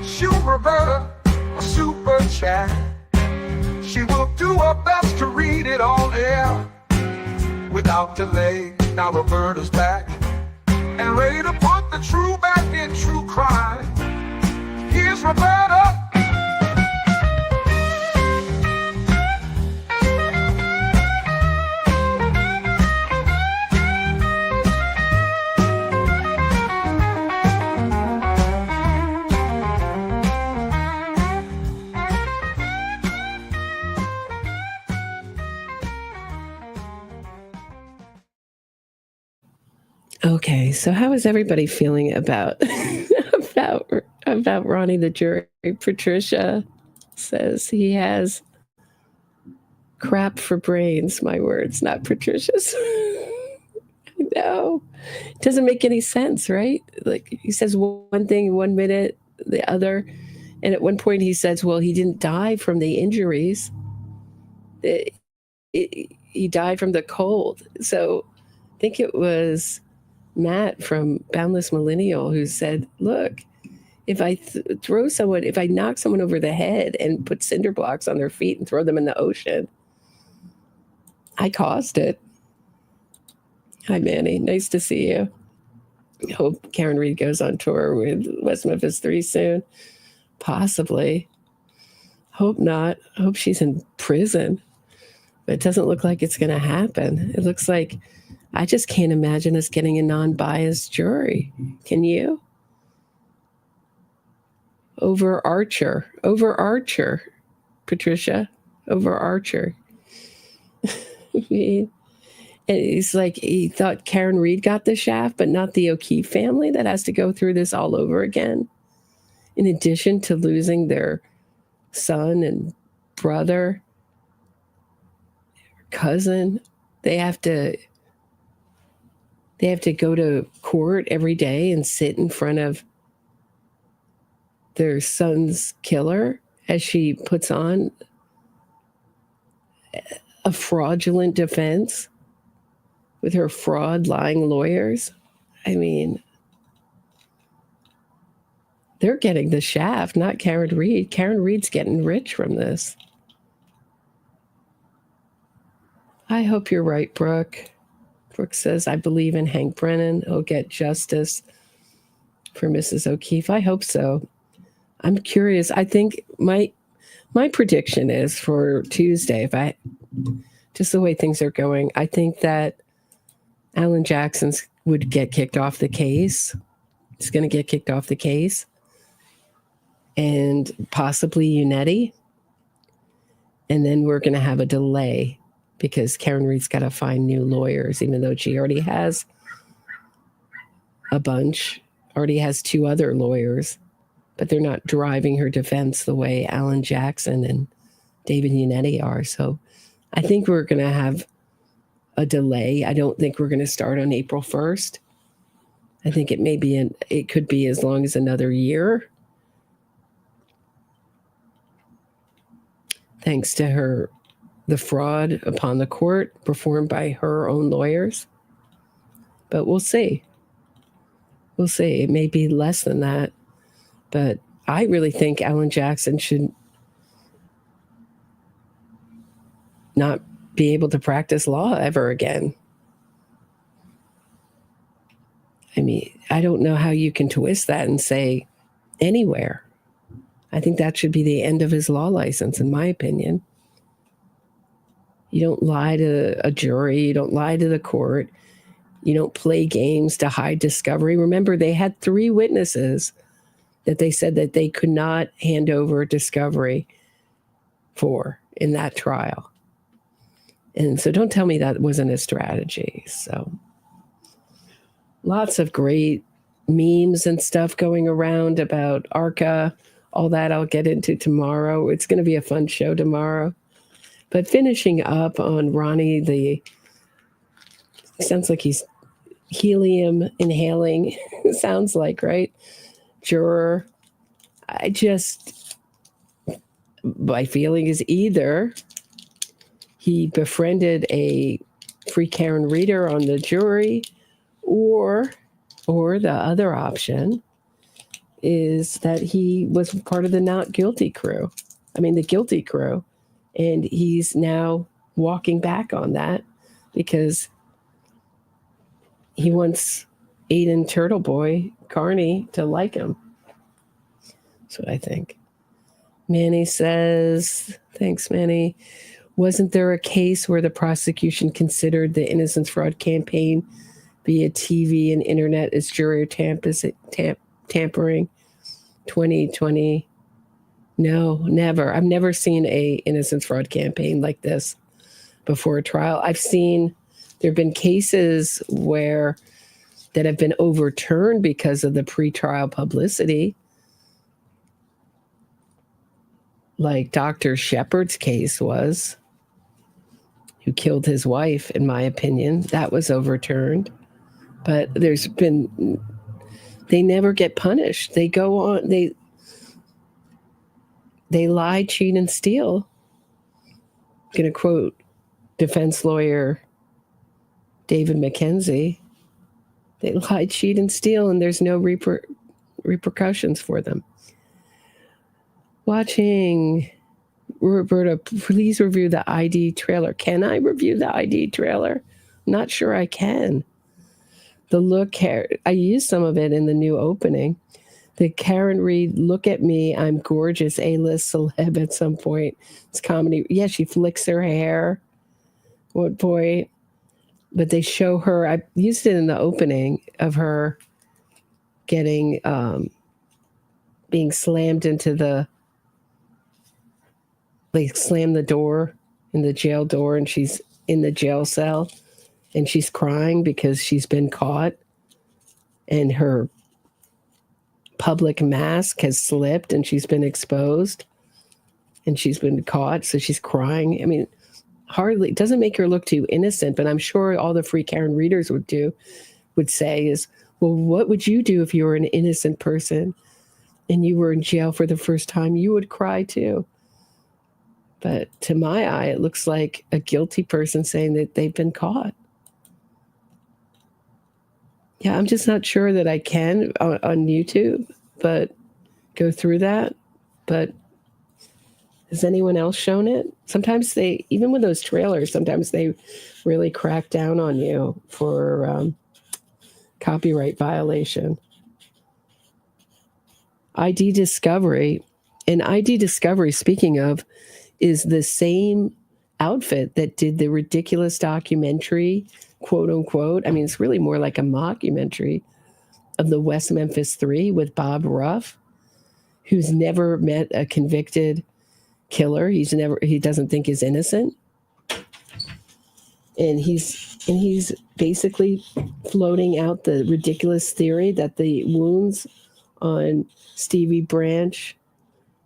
Shoot Roberta a super chat. She will do her best to read it on air without delay. Now Roberta's back and ready to put the true back in true crime. Here's Roberta. Okay, so how is everybody feeling about about Ronnie the jury? Patricia says he has crap for brains. My words, not Patricia's. I know. It doesn't make any sense, right? Like, he says one thing 1 minute, the other. And at one point he says, well, he didn't die from the injuries. He died from the cold. So I think it was Matt from Boundless Millennial who said, look, if I if I knock someone over the head and put cinder blocks on their feet and throw them in the ocean, I caused it. Hi, Manny. Nice to see you. Hope Karen Reed goes on tour with West Memphis 3 soon. Possibly. Hope not. Hope she's in prison. But it doesn't look like it's going to happen. It looks like I just can't imagine us getting a non-biased jury. Can you? Over Archer, Patricia, over Archer. And he's like, he thought Karen Reed got the shaft, but not the O'Keefe family that has to go through this all over again. In addition to losing their son and brother, cousin, they have to go to court every day and sit in front of their son's killer as she puts on a fraudulent defense with her fraud lying lawyers. I mean, they're getting the shaft, not Karen Reed. Karen Reed's getting rich from this. I hope you're right, Brooke. Brooke says, I believe in Hank Brennan. He'll get justice for Mrs. O'Keefe. I hope so. I'm curious. I think my prediction is for Tuesday, just the way things are going, I think that Alan Jackson's would get kicked off the case. He's going to get kicked off the case. And possibly Unetti. And then we're going to have a delay because Karen Reed's got to find new lawyers, even though she already has a bunch, already has 2 other lawyers, but they're not driving her defense the way Alan Jackson and David Unetti are. So I think we're going to have a delay. I don't think we're going to start on April 1st. I think it could be as long as another year. Thanks to the fraud upon the court performed by her own lawyers. But we'll see. We'll see. It may be less than that. But I really think Alan Jackson should not be able to practice law ever again. I mean, I don't know how you can twist that and say anywhere. I think that should be the end of his law license, in my opinion. You don't lie to a jury. You don't lie to the court. You don't play games to hide discovery. Remember, they had 3 witnesses that they said that they could not hand over discovery for in that trial. And so don't tell me that wasn't a strategy. So lots of great memes and stuff going around about ARCA. All that I'll get into tomorrow. It's going to be a fun show tomorrow. But finishing up on Ronnie, sounds like he's helium inhaling. Sounds like, right? Juror. My feeling is either he befriended a free Karen reader on the jury, or the other option is that he was part of the not guilty crew. I mean, the guilty crew. And he's now walking back on that because he wants Aidan Turtleboy Kearney to like him. That's what I think. Manny says, thanks, Manny. Wasn't there a case where the prosecution considered the Innocence Fraud campaign via TV and internet as jury tampering? 2020? No, never. I've never seen a Innocence Fraud campaign like this before a trial. I've seen there have been cases that have been overturned because of the pretrial publicity. Like Dr. Shepard's case was, who killed his wife, in my opinion. That was overturned. But they never get punished. They go on, they lie, cheat, and steal. I'm going to quote defense lawyer David McKenzie. They lie, cheat, and steal, and there's no repercussions for them. Watching Roberta, please review the ID trailer. Can I review the ID trailer? I'm not sure I can. The look, I used some of it in the new opening. The Karen Reed, look at me, I'm gorgeous, A-list celeb at some point. It's comedy. Yeah, she flicks her hair. What boy? But they show her, I used it in the opening of her getting, being slammed into they slam the door in the jail door, and she's in the jail cell, and she's crying because she's been caught, and her public mask has slipped, and she's been exposed, and she's been caught, so she's crying. I mean, hardly, it doesn't make her look too innocent, but I'm sure all the free Karen readers would say is, well, what would you do if you were an innocent person and you were in jail for the first time? You would cry too. But to my eye, it looks like a guilty person saying that they've been caught. Yeah, I'm just not sure that I can on YouTube, but go through that. But has anyone else shown it? Sometimes even with those trailers, sometimes they really crack down on you for copyright violation. ID Discovery. And ID Discovery, speaking of, is the same outfit that did the ridiculous documentary, quote unquote. I mean, it's really more like a mockumentary of the West Memphis Three with Bob Ruff, who's never met a convicted killer. He doesn't think he's innocent. And he's basically floating out the ridiculous theory that the wounds on Stevie Branch,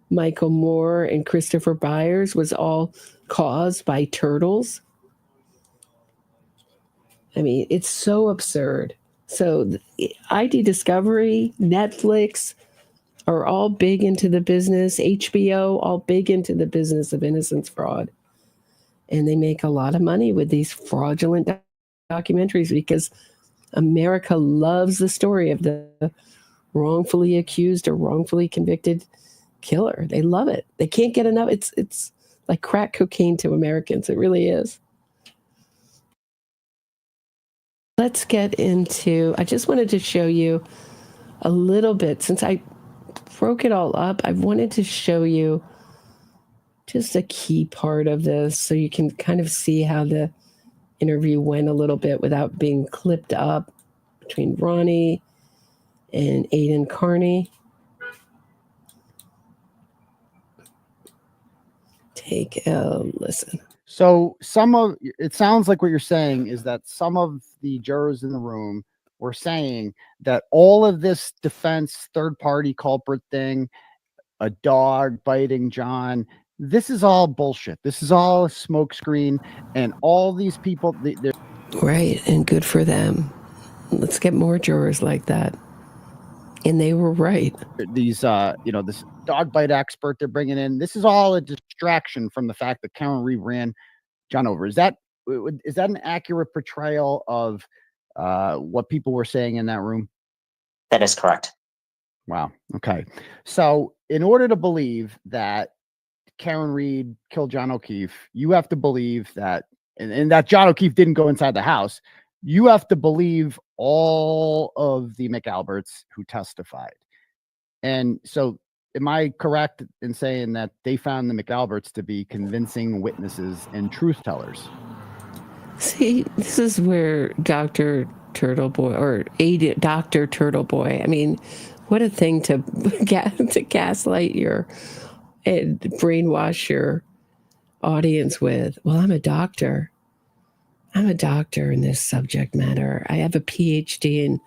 Michael Moore, and Christopher Byers was all caused by turtles. I mean, it's so absurd. So ID Discovery, Netflix are all big into the business. HBO, all big into the business of innocence fraud. And they make a lot of money with these fraudulent documentaries because America loves the story of the wrongfully accused or wrongfully convicted killer. They love it. They can't get enough. It's like crack cocaine to Americans. It really is. Let's get into, I just wanted to show you a little bit, since I broke it all up, I wanted to show you just a key part of this so you can kind of see how the interview went a little bit without being clipped up between Ronnie and Aidan Kearney. Take a listen. So it sounds like what you're saying is that some of the jurors in the room were saying that all of this defense third party culprit thing, a dog biting John, this is all bullshit. This is all a smokescreen, and all these people, they're right, and good for them. Let's get more jurors like that. And they were right. These, this dog bite expert they're bringing in, this is all a distraction from the fact that Karen Reed ran John over. Is that an accurate portrayal of what people were saying in that room? That is correct. Wow. Okay. So in order to believe that Karen Reed killed John O'Keefe, you have to believe that, and that John O'Keefe didn't go inside the house. You have to believe all of the McAlberts who testified. And so am I correct in saying that they found the McAlberts to be convincing witnesses and truth tellers? See, this is where Dr. Turtleboy, or Dr. Turtleboy, I mean, what a thing to gaslight your and brainwash your audience with. Well, I'm a doctor. I'm a doctor in this subject matter. I have a PhD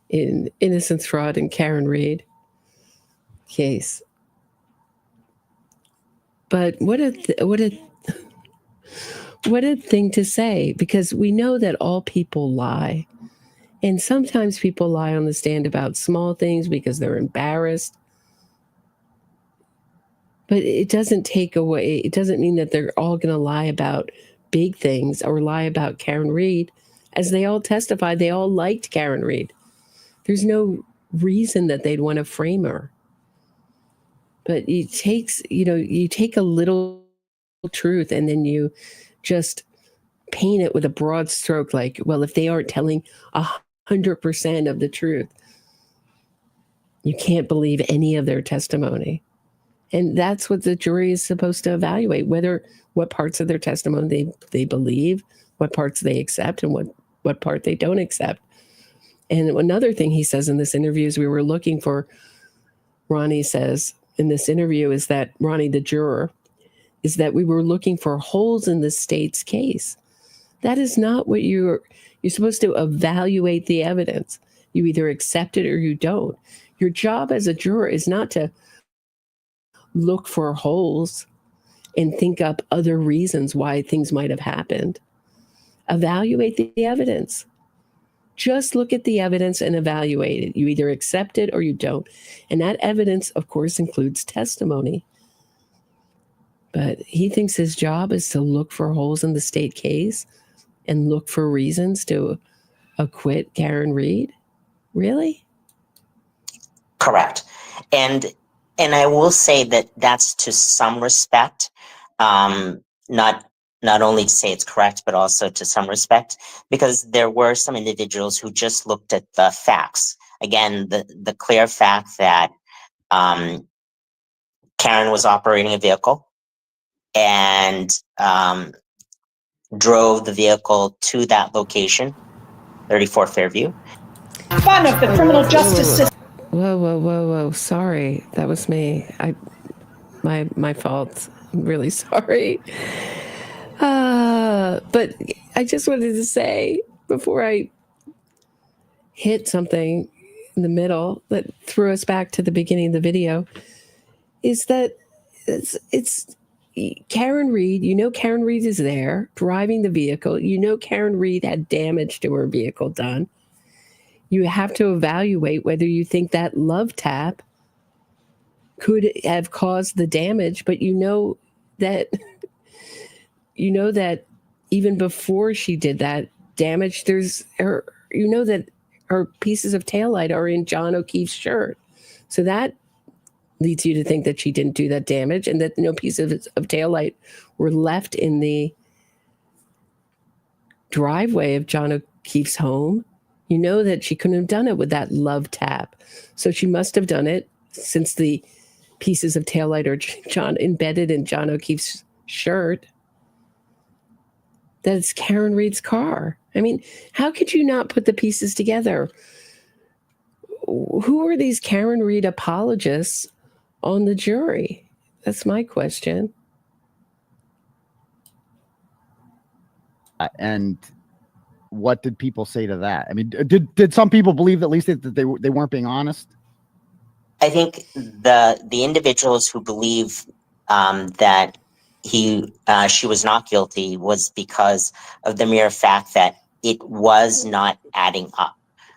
in innocence fraud and Karen Reed case. But what a thing to say, because we know that all people lie. And sometimes people lie on the stand about small things because they're embarrassed. But it doesn't take away, it doesn't mean that they're all going to lie about big things or lie about Karen Reed. As they all testified, they all liked Karen Reed. There's no reason that they'd want to frame her. But it takes, you take a little truth and then you just paint it with a broad stroke, like, well, if they aren't telling 100% of the truth, you can't believe any of their testimony. And that's what the jury is supposed to evaluate, what parts of their testimony they believe, what parts they accept, and what part they don't accept. And another thing he says in this interview is Ronnie says in this interview is that, Ronnie, the juror, is that we were looking for holes in the state's case. That is not what you're supposed to evaluate the evidence. You either accept it or you don't. Your job as a juror is not to look for holes and think up other reasons why things might have happened. Evaluate the evidence. Just look at the evidence and evaluate it. You either accept it or you don't. And that evidence, of course, includes testimony. But he thinks his job is to look for holes in the state case and look for reasons to acquit Karen Reed. Really? Correct. And I will say that that's to some respect, not only to say it's correct, but also to some respect, because there were some individuals who just looked at the facts. Again, the clear fact that Karen was operating a vehicle, and drove the vehicle to that location, 34 Fairview. Fun of the criminal justice system. Whoa. Sorry. That was me. My fault. I'm really sorry. But I just wanted to say before I hit something in the middle that threw us back to the beginning of the video is that it's Karen Reed. You know Karen Reed is there driving the vehicle. You know Karen Reed had damage to her vehicle done. You have to evaluate whether you think that love tap could have caused the damage, but you know that even before she did that damage, you know that her pieces of taillight are in John O'Keefe's shirt. So that leads you to think that she didn't do that damage and that no pieces of taillight were left in the driveway of John O'Keefe's home. You know that she couldn't have done it with that love tap. So she must have done it since the pieces of taillight are embedded in John O'Keefe's shirt. That it's Karen Reed's car. I mean, how could you not put the pieces together? Who are these Karen Reed apologists on the jury? That's my question. And what did people say to that? I mean, did some people believe at least that they weren't being honest? I think the individuals who believe that she was not guilty was because of the mere fact that it was not adding up.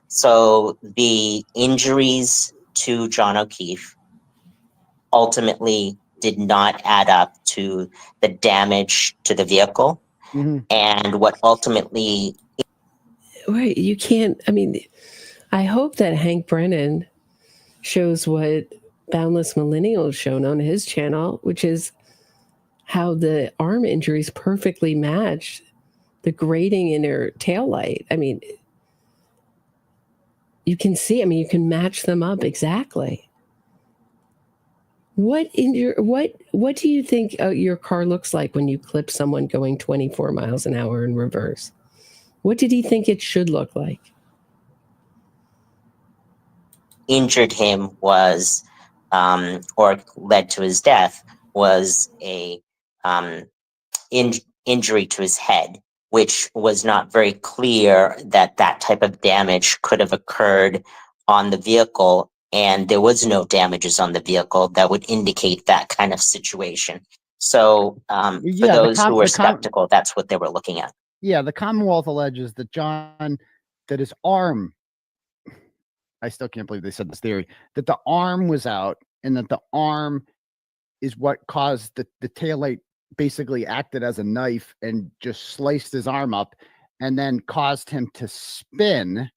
So the injuries to John O'Keefe ultimately did not add up to the damage to the vehicle. Mm-hmm. And what ultimately... Right, you can't... I mean, I hope that Hank Brennan shows what Boundless Millennial has shown on his channel, which is how the arm injuries perfectly match the grating in her taillight. I mean, you can see, you can match them up exactly. What do you think your car looks like when you clip someone going 24 miles an hour in reverse? What did he think it should look like? Injured him was, or led to his death, was a injury to his head, which was not very clear that type of damage could have occurred on the vehicle, and there was no damages on the vehicle that would indicate that kind of situation. So for those who were skeptical, that's what they were looking at. Yeah, the Commonwealth alleges that that his arm, I still can't believe they said this theory, that the arm was out and that the arm is what caused the taillight basically acted as a knife and just sliced his arm up and then caused him to spin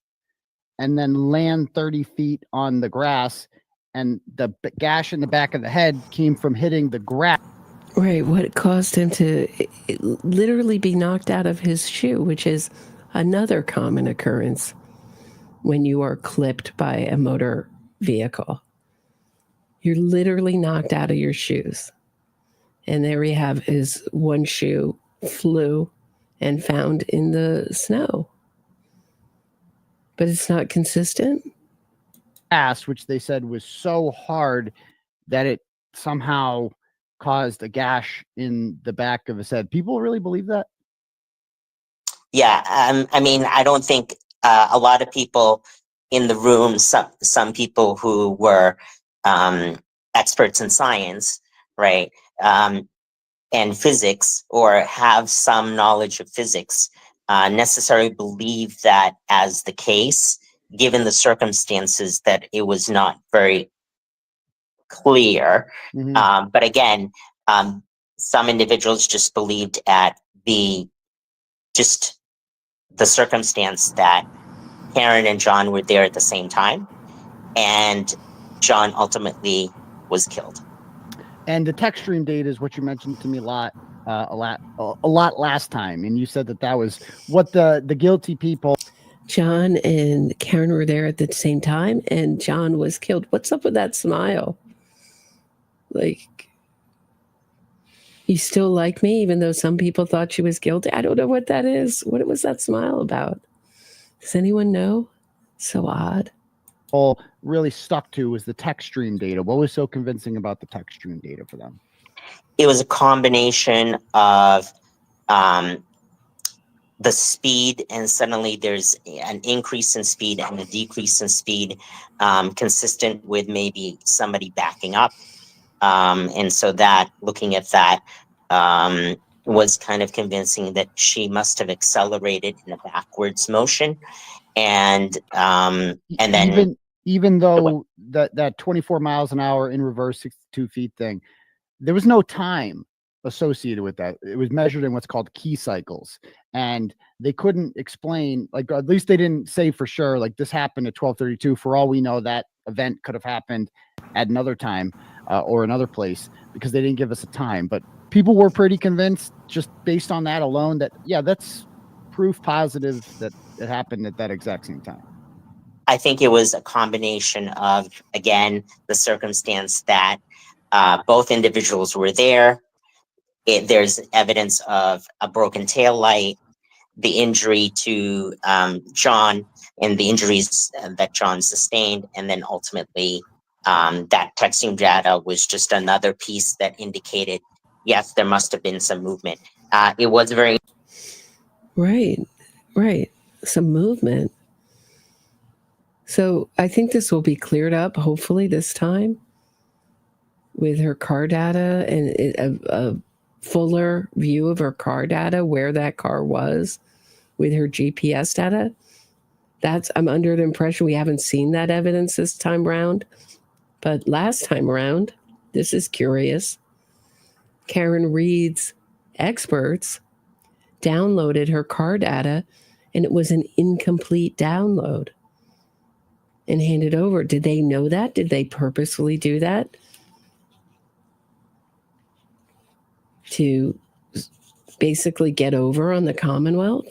and then land 30 feet on the grass. And the gash in the back of the head came from hitting the grass. Right. What caused him to literally be knocked out of his shoe, which is another common occurrence when you are clipped by a motor vehicle. You're literally knocked out of your shoes. And there we have his one shoe flew and found in the snow. But it's not consistent. Which they said was so hard that it somehow caused a gash in the back of his head. People really believe that? Yeah, I don't think a lot of people in the room, some people who were experts in science, right, and physics, or have some knowledge of physics, necessarily believe that as the case, given the circumstances, that it was not very clear. Mm-hmm. But again, some individuals just believed at the circumstance that Karen and John were there at the same time, and John ultimately was killed. And the tech stream data is what you mentioned to me a lot last time, and you said that was what the guilty people. John and Karen were there at the same time, and John was killed. What's up with that smile? Like, You still like me, even though some people thought she was guilty? I don't know what that is. What was that smile about? Does anyone know? So odd. All really stuck to was the text stream data. What was so convincing about the text stream data for them? It was a combination of the speed, and suddenly there's an increase in speed and a decrease in speed, consistent with maybe somebody backing up. And so that, looking at that, was kind of convincing that she must have accelerated in a backwards motion. And then even though that 24 miles an hour in reverse 62 feet thing, there was no time associated with that. It was measured in what's called key cycles, and they couldn't explain, like, at least they didn't say for sure, like, this happened at 12:32. For all we know, that event could have happened at another time or another place, because they didn't give us a time. But people were pretty convinced, just based on that alone, that that's proof positive that it happened at that exact same time. I think it was a combination of, again, the circumstance that both individuals were there. There's evidence of a broken tail light, the injury to John, and the injuries that John sustained. And then ultimately, that texting data was just another piece that indicated, yes, there must have been some movement. It was very... Right. Some movement. So I think this will be cleared up, hopefully this time, with her car data and a fuller view of her car data, where that car was with her GPS data. I'm under the impression we haven't seen that evidence this time round. But last time around, this is curious, Karen Reed's experts downloaded her car data, and it was an incomplete download and handed over. Did they know that? Did they purposefully do that to basically get over on the Commonwealth?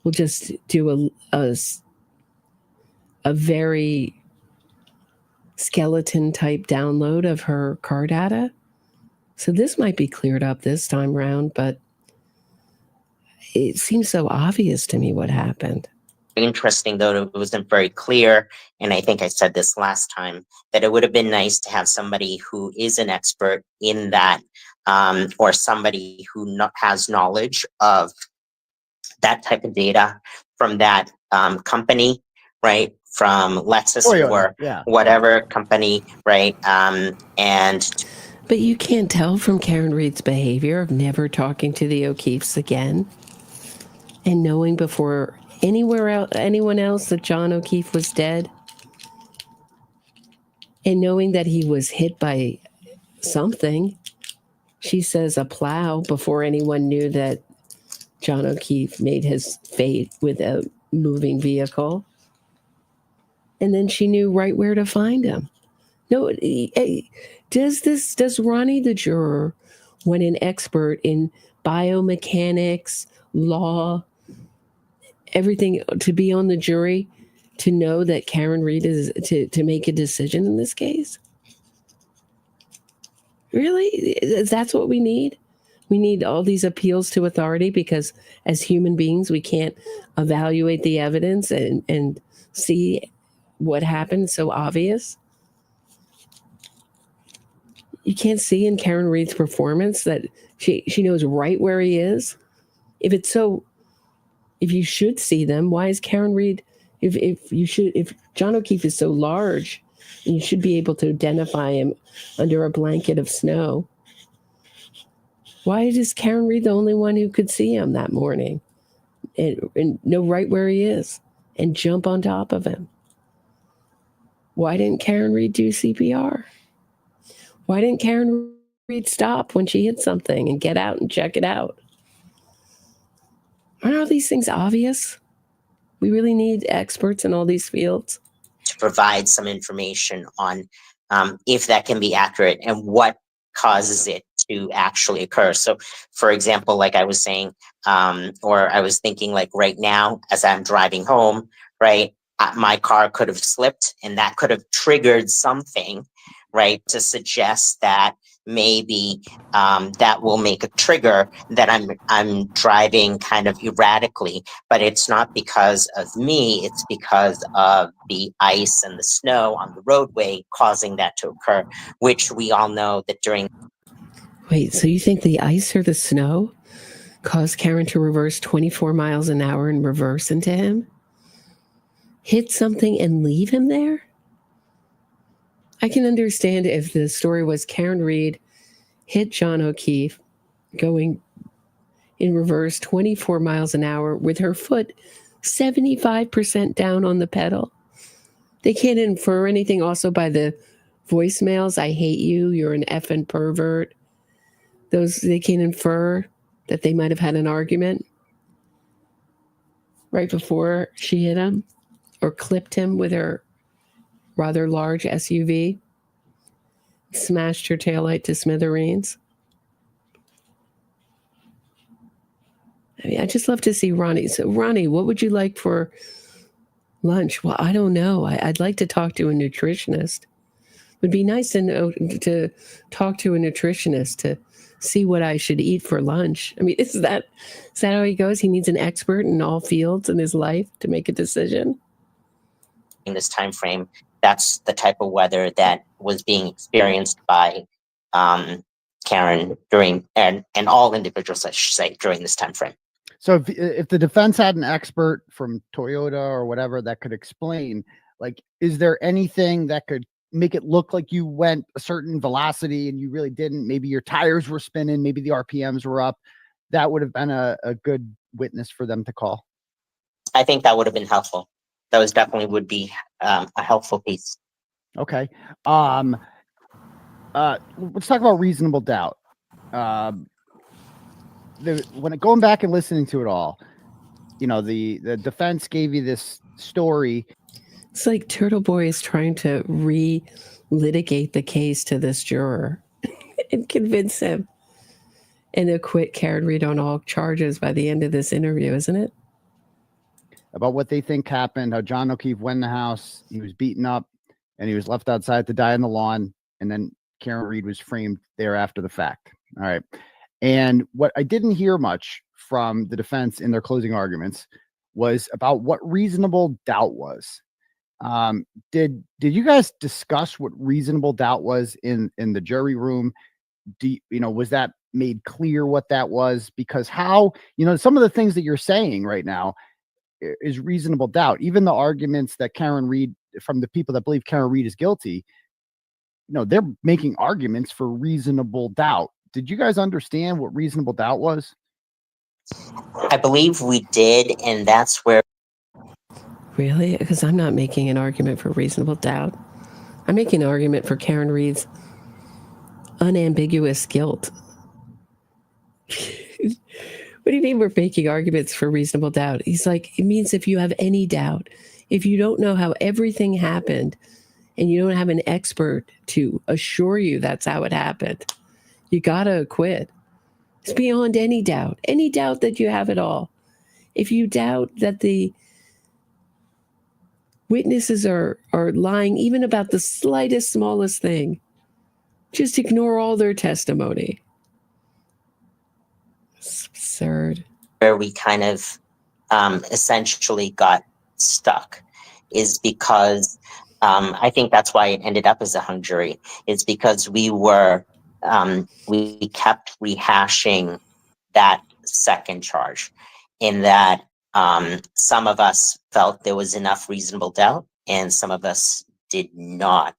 We'll just do a very skeleton type download of her car data. So this might be cleared up this time around, but it seems so obvious to me what happened. Interesting, though, it wasn't very clear. And I think I said this last time, that it would have been nice to have somebody who is an expert in that, or somebody who has knowledge of that type of data from that company, right? From Lexus or whatever company, right? But you can't tell from Karen Reed's behavior of never talking to the O'Keeffes again, and knowing before anyone else that John O'Keefe was dead, and knowing that he was hit by something. She says a plow, before anyone knew that John O'Keefe made his fate with a moving vehicle. And then she knew right where to find him. No, does Ronnie the juror, when an expert in biomechanics, law, everything, to be on the jury, to know that Karen Reed is to make a decision in this case? Really? That's what we need? We need all these appeals to authority because as human beings, we can't evaluate the evidence and see what happened so obvious? You can't see in Karen Reed's performance that she knows right where he is? If you should see them, why is Karen Reed, if John O'Keefe is so large, you should be able to identify him under a blanket of snow, why is Karen Reed the only one who could see him that morning and know right where he is and jump on top of him? Why didn't Karen Reed do CPR? Why didn't Karen Reed stop when she hit something and get out and check it out? Aren't all these things obvious? We really need experts in all these fields to provide some information on if that can be accurate and what causes it to actually occur. So, for example, like I was saying, or I was thinking, like right now, as I'm driving home, right, my car could have slipped and that could have triggered something, right, to suggest that maybe that will make a trigger that I'm driving kind of erratically, but it's not because of me, it's because of the ice and the snow on the roadway causing that to occur, which we all know that during... Wait, so you think the ice or the snow caused Karen to reverse 24 miles an hour and reverse into him? Hit something and leave him there? I can understand if the story was Karen Reed hit John O'Keefe going in reverse 24 miles an hour with her foot 75% down on the pedal. They can't infer anything also by the voicemails. I hate you. You're an effing pervert. They can't infer that they might have had an argument right before she hit him or clipped him with her rather large SUV, smashed her taillight to smithereens. I mean, I just love to see Ronnie. So, Ronnie, what would you like for lunch? Well, I don't know. I'd like to talk to a nutritionist. It would be nice to know, to talk to a nutritionist to see what I should eat for lunch. I mean, is that how he goes? He needs an expert in all fields in his life to make a decision. In this time frame, that's the type of weather that was being experienced by Karen during, and all individuals, I should say, during this time frame. So if the defense had an expert from Toyota or whatever that could explain, like, is there anything that could make it look like you went a certain velocity and you really didn't? Maybe your tires were spinning, maybe the RPMs were up. That would have been a good witness for them to call. I think that would have been helpful. That was definitely would be a helpful piece. Okay. Let's talk about reasonable doubt. Going back and listening to it all, you know, the defense gave you this story. It's like Turtleboy is trying to re-litigate the case to this juror and convince him and acquit Karen Reed on all charges by the end of this interview, isn't it? About what they think happened, how John O'Keefe went in the house, he was beaten up, and he was left outside to die on the lawn, and then Karen Reed was framed there after the fact. All right. And what I didn't hear much from the defense in their closing arguments was about what reasonable doubt was. Did you guys discuss what reasonable doubt was in the jury room? Was that made clear what that was? Because some of the things that you're saying right now is reasonable doubt. Even the arguments that Karen Reed, from the people that believe Karen Reed is guilty, they're making arguments for reasonable doubt. Did you guys understand what reasonable doubt was? I believe we did, and that's where... Really? Because I'm not making an argument for reasonable doubt. I'm making an argument for Karen Reed's unambiguous guilt. What do you mean we're making arguments for reasonable doubt? He's like, it means if you have any doubt, if you don't know how everything happened and you don't have an expert to assure you that's how it happened, you got to acquit. It's beyond any doubt that you have at all. If you doubt that the witnesses are lying even about the slightest, smallest thing, just ignore all their testimony. It's absurd. Where we kind of essentially got stuck is because I think that's why it ended up as a hung jury. It's because we kept rehashing that second charge, in that some of us felt there was enough reasonable doubt and some of us did not.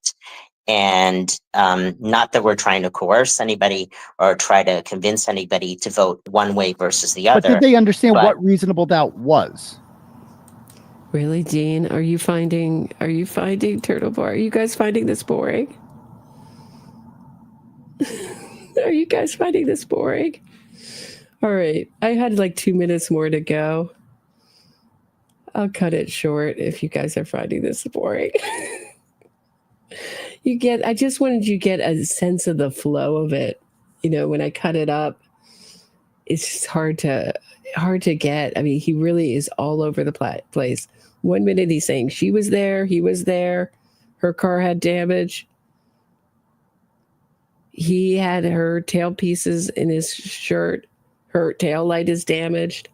And not that we're trying to coerce anybody or try to convince anybody to vote one way versus the other. But did they understand what reasonable doubt was? Really, Dean? Are you finding Turtleboy? Are you guys finding this boring? Are you guys finding this boring? All right. I had like 2 minutes more to go. I'll cut it short if you guys are finding this boring. I just wanted you to get a sense of the flow of it. When I cut it up, it's just hard to get. I mean, he really is all over the place. 1 minute he's saying she was there, he was there, her car had damage. He had her tail pieces in his shirt. Her tail light is damaged.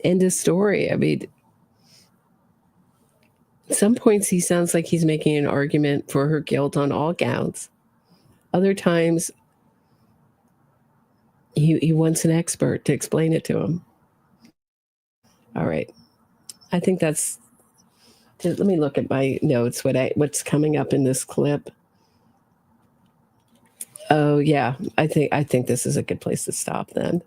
End of story. I mean, at some points he sounds like he's making an argument for her guilt on all counts. Other times he wants an expert to explain it to him. All right. I think that's, let me look at my notes, what's coming up in this clip. Oh yeah, I think this is a good place to stop then.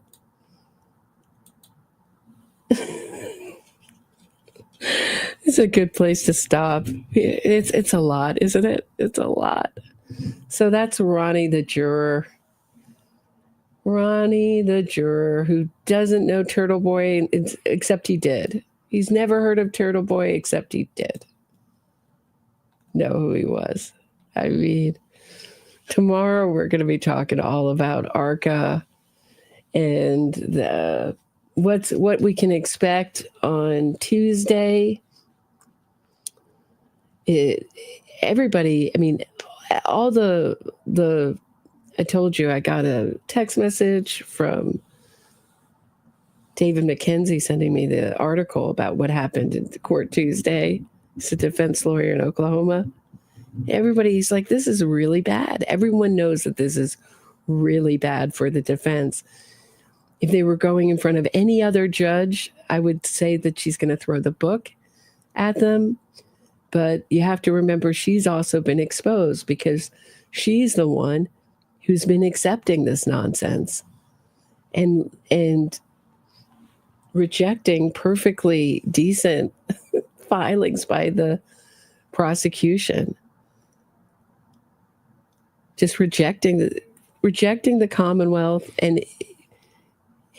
It's a good place to stop. It's a lot, isn't it? It's a lot. So that's Ronnie the juror. Ronnie the juror who doesn't know Turtleboy except he did. He's never heard of Turtleboy except he did know who he was. I mean, tomorrow we're going to be talking all about ARCA and what we can expect on Tuesday. Everybody, I mean, all the I told you I got a text message from David McKenzie sending me the article about what happened in court Tuesday. He's a defense lawyer in Oklahoma. Everybody's like, this is really bad. Everyone knows that this is really bad for the defense. If they were going in front of any other judge, I would say that she's going to throw the book at them. But you have to remember she's also been exposed because she's the one who's been accepting this nonsense and rejecting perfectly decent filings by the prosecution. Just rejecting the Commonwealth and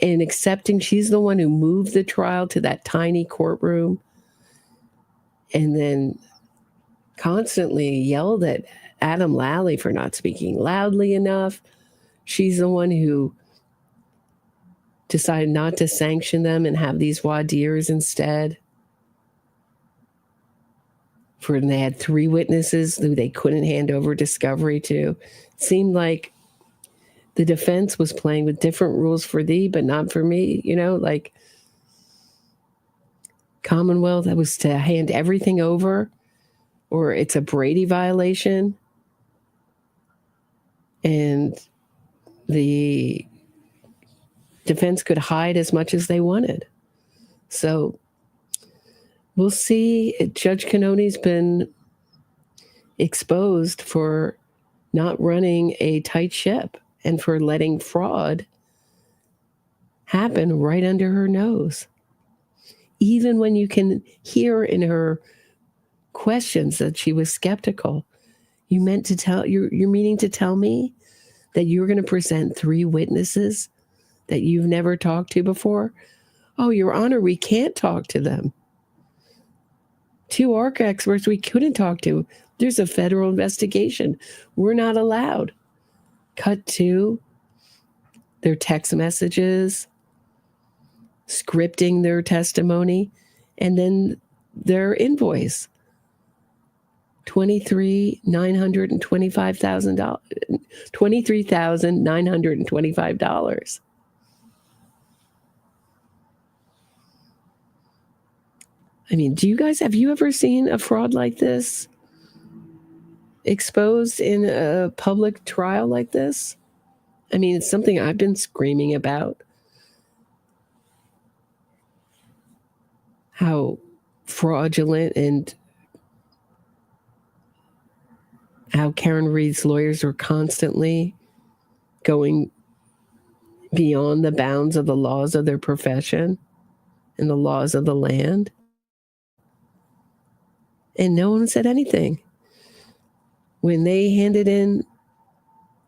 accepting she's the one who moved the trial to that tiny courtroom and then constantly yelled at Adam Lally for not speaking loudly enough. She's the one who decided not to sanction them and have these voir dires instead. They had 3 witnesses who they couldn't hand over discovery to. It seemed like the defense was playing with different rules for thee, but not for me. You know, like Commonwealth, that was to hand everything over, or it's a Brady violation. And the defense could hide as much as they wanted. So we'll see. Judge Cannoni's been exposed for not running a tight ship and for letting fraud happen right under her nose. Even when you can hear in her questions that she was skeptical. You're meaning to tell me that you're going to present 3 witnesses that you've never talked to before? Oh, Your Honor, we can't talk to them. 2 ARC experts we couldn't talk to. There's a federal investigation. We're not allowed. Cut to their text messages, scripting their testimony, and then their invoice. $23,925. I mean, have you ever seen a fraud like this exposed in a public trial like this? I mean, it's something I've been screaming about. How fraudulent and how Karen Reed's lawyers are constantly going beyond the bounds of the laws of their profession and the laws of the land. And no one said anything. When they handed in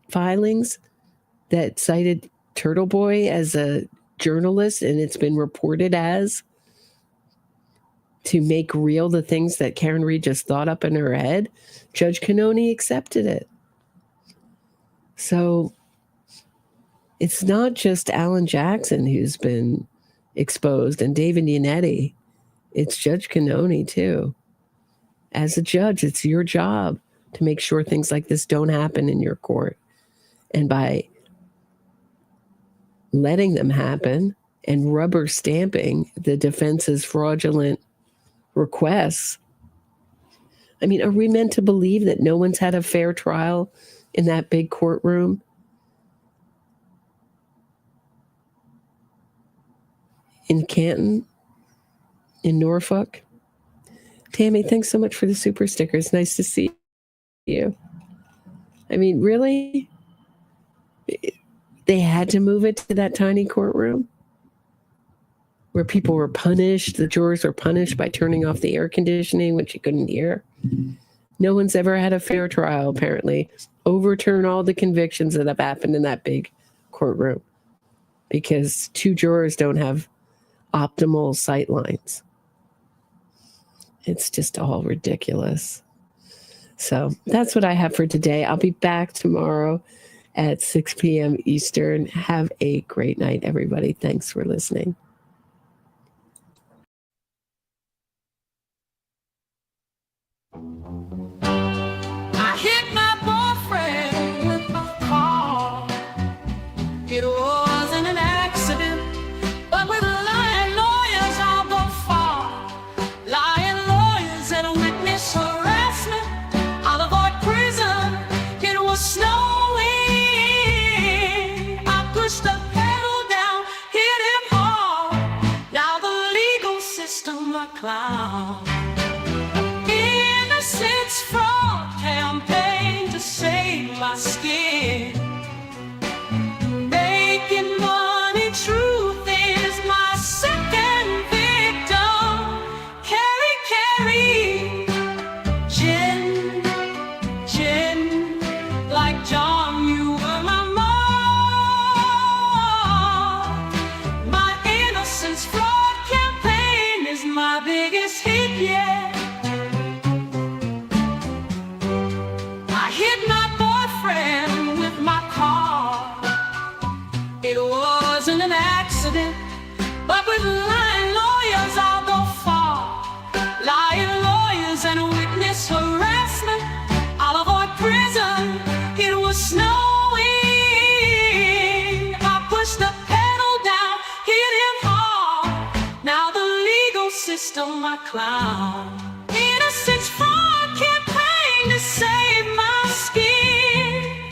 filings that cited Turtleboy as a journalist, and it's been reported as, to make real the things that Karen Reed just thought up in her head, Judge Cannoni accepted it. So it's not just Alan Jackson who's been exposed and David Yannetti. It's Judge Cannoni too. As a judge, it's your job to make sure things like this don't happen in your court. And by letting them happen and rubber stamping the defense's fraudulent requests, I mean, are we meant to believe that no one's had a fair trial in that big courtroom? In Canton? In Norfolk? Tammie, thanks so much for the super stickers. Nice to see you. I mean, really? They had to move it to that tiny courtroom where people were punished. The jurors were punished by turning off the air conditioning, which you couldn't hear. No one's ever had a fair trial, apparently. Overturn all the convictions that have happened in that big courtroom because 2 jurors don't have optimal sight lines. It's just all ridiculous. So that's what I have for today. I'll be back tomorrow at 6 p.m. Eastern. Have a great night, everybody. Thanks for listening. I hit my boyfriend with my car. It wasn't an accident, but with lying lawyers I'll go far. Lying lawyers and witness harassment, I'll avoid prison. It was snowing. I pushed the pedal down, hit him hard. Now the legal system a clown. Innocence fraud campaign to save my skin. Making money, truth is my second victim. Carry, Jen, like John, you were my mom. My innocence fraud campaign is my biggest hit yet. I hit my boyfriend with my car. It wasn't an accident, but with lying lawyers I'll go far. Lying lawyers and witness harassment, I'll avoid prison. It was snowing. I pushed the pedal down, hit him hard. Now the legal system a clown. Innocence fraud campaign to save my skin.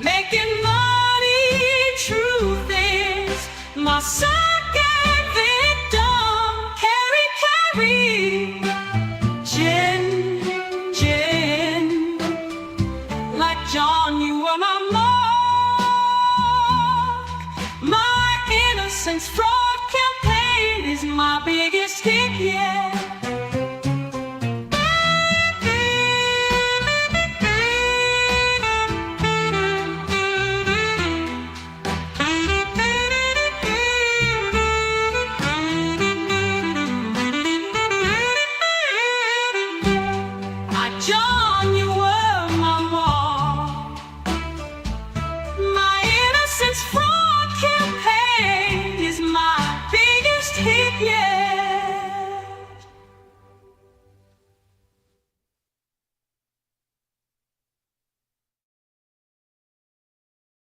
Making money, truth is my second victim. Carry, Jen, like John, you were my mark. My innocence fraud campaign is my biggest hit yet. John, you were my mom. My innocence fraud campaign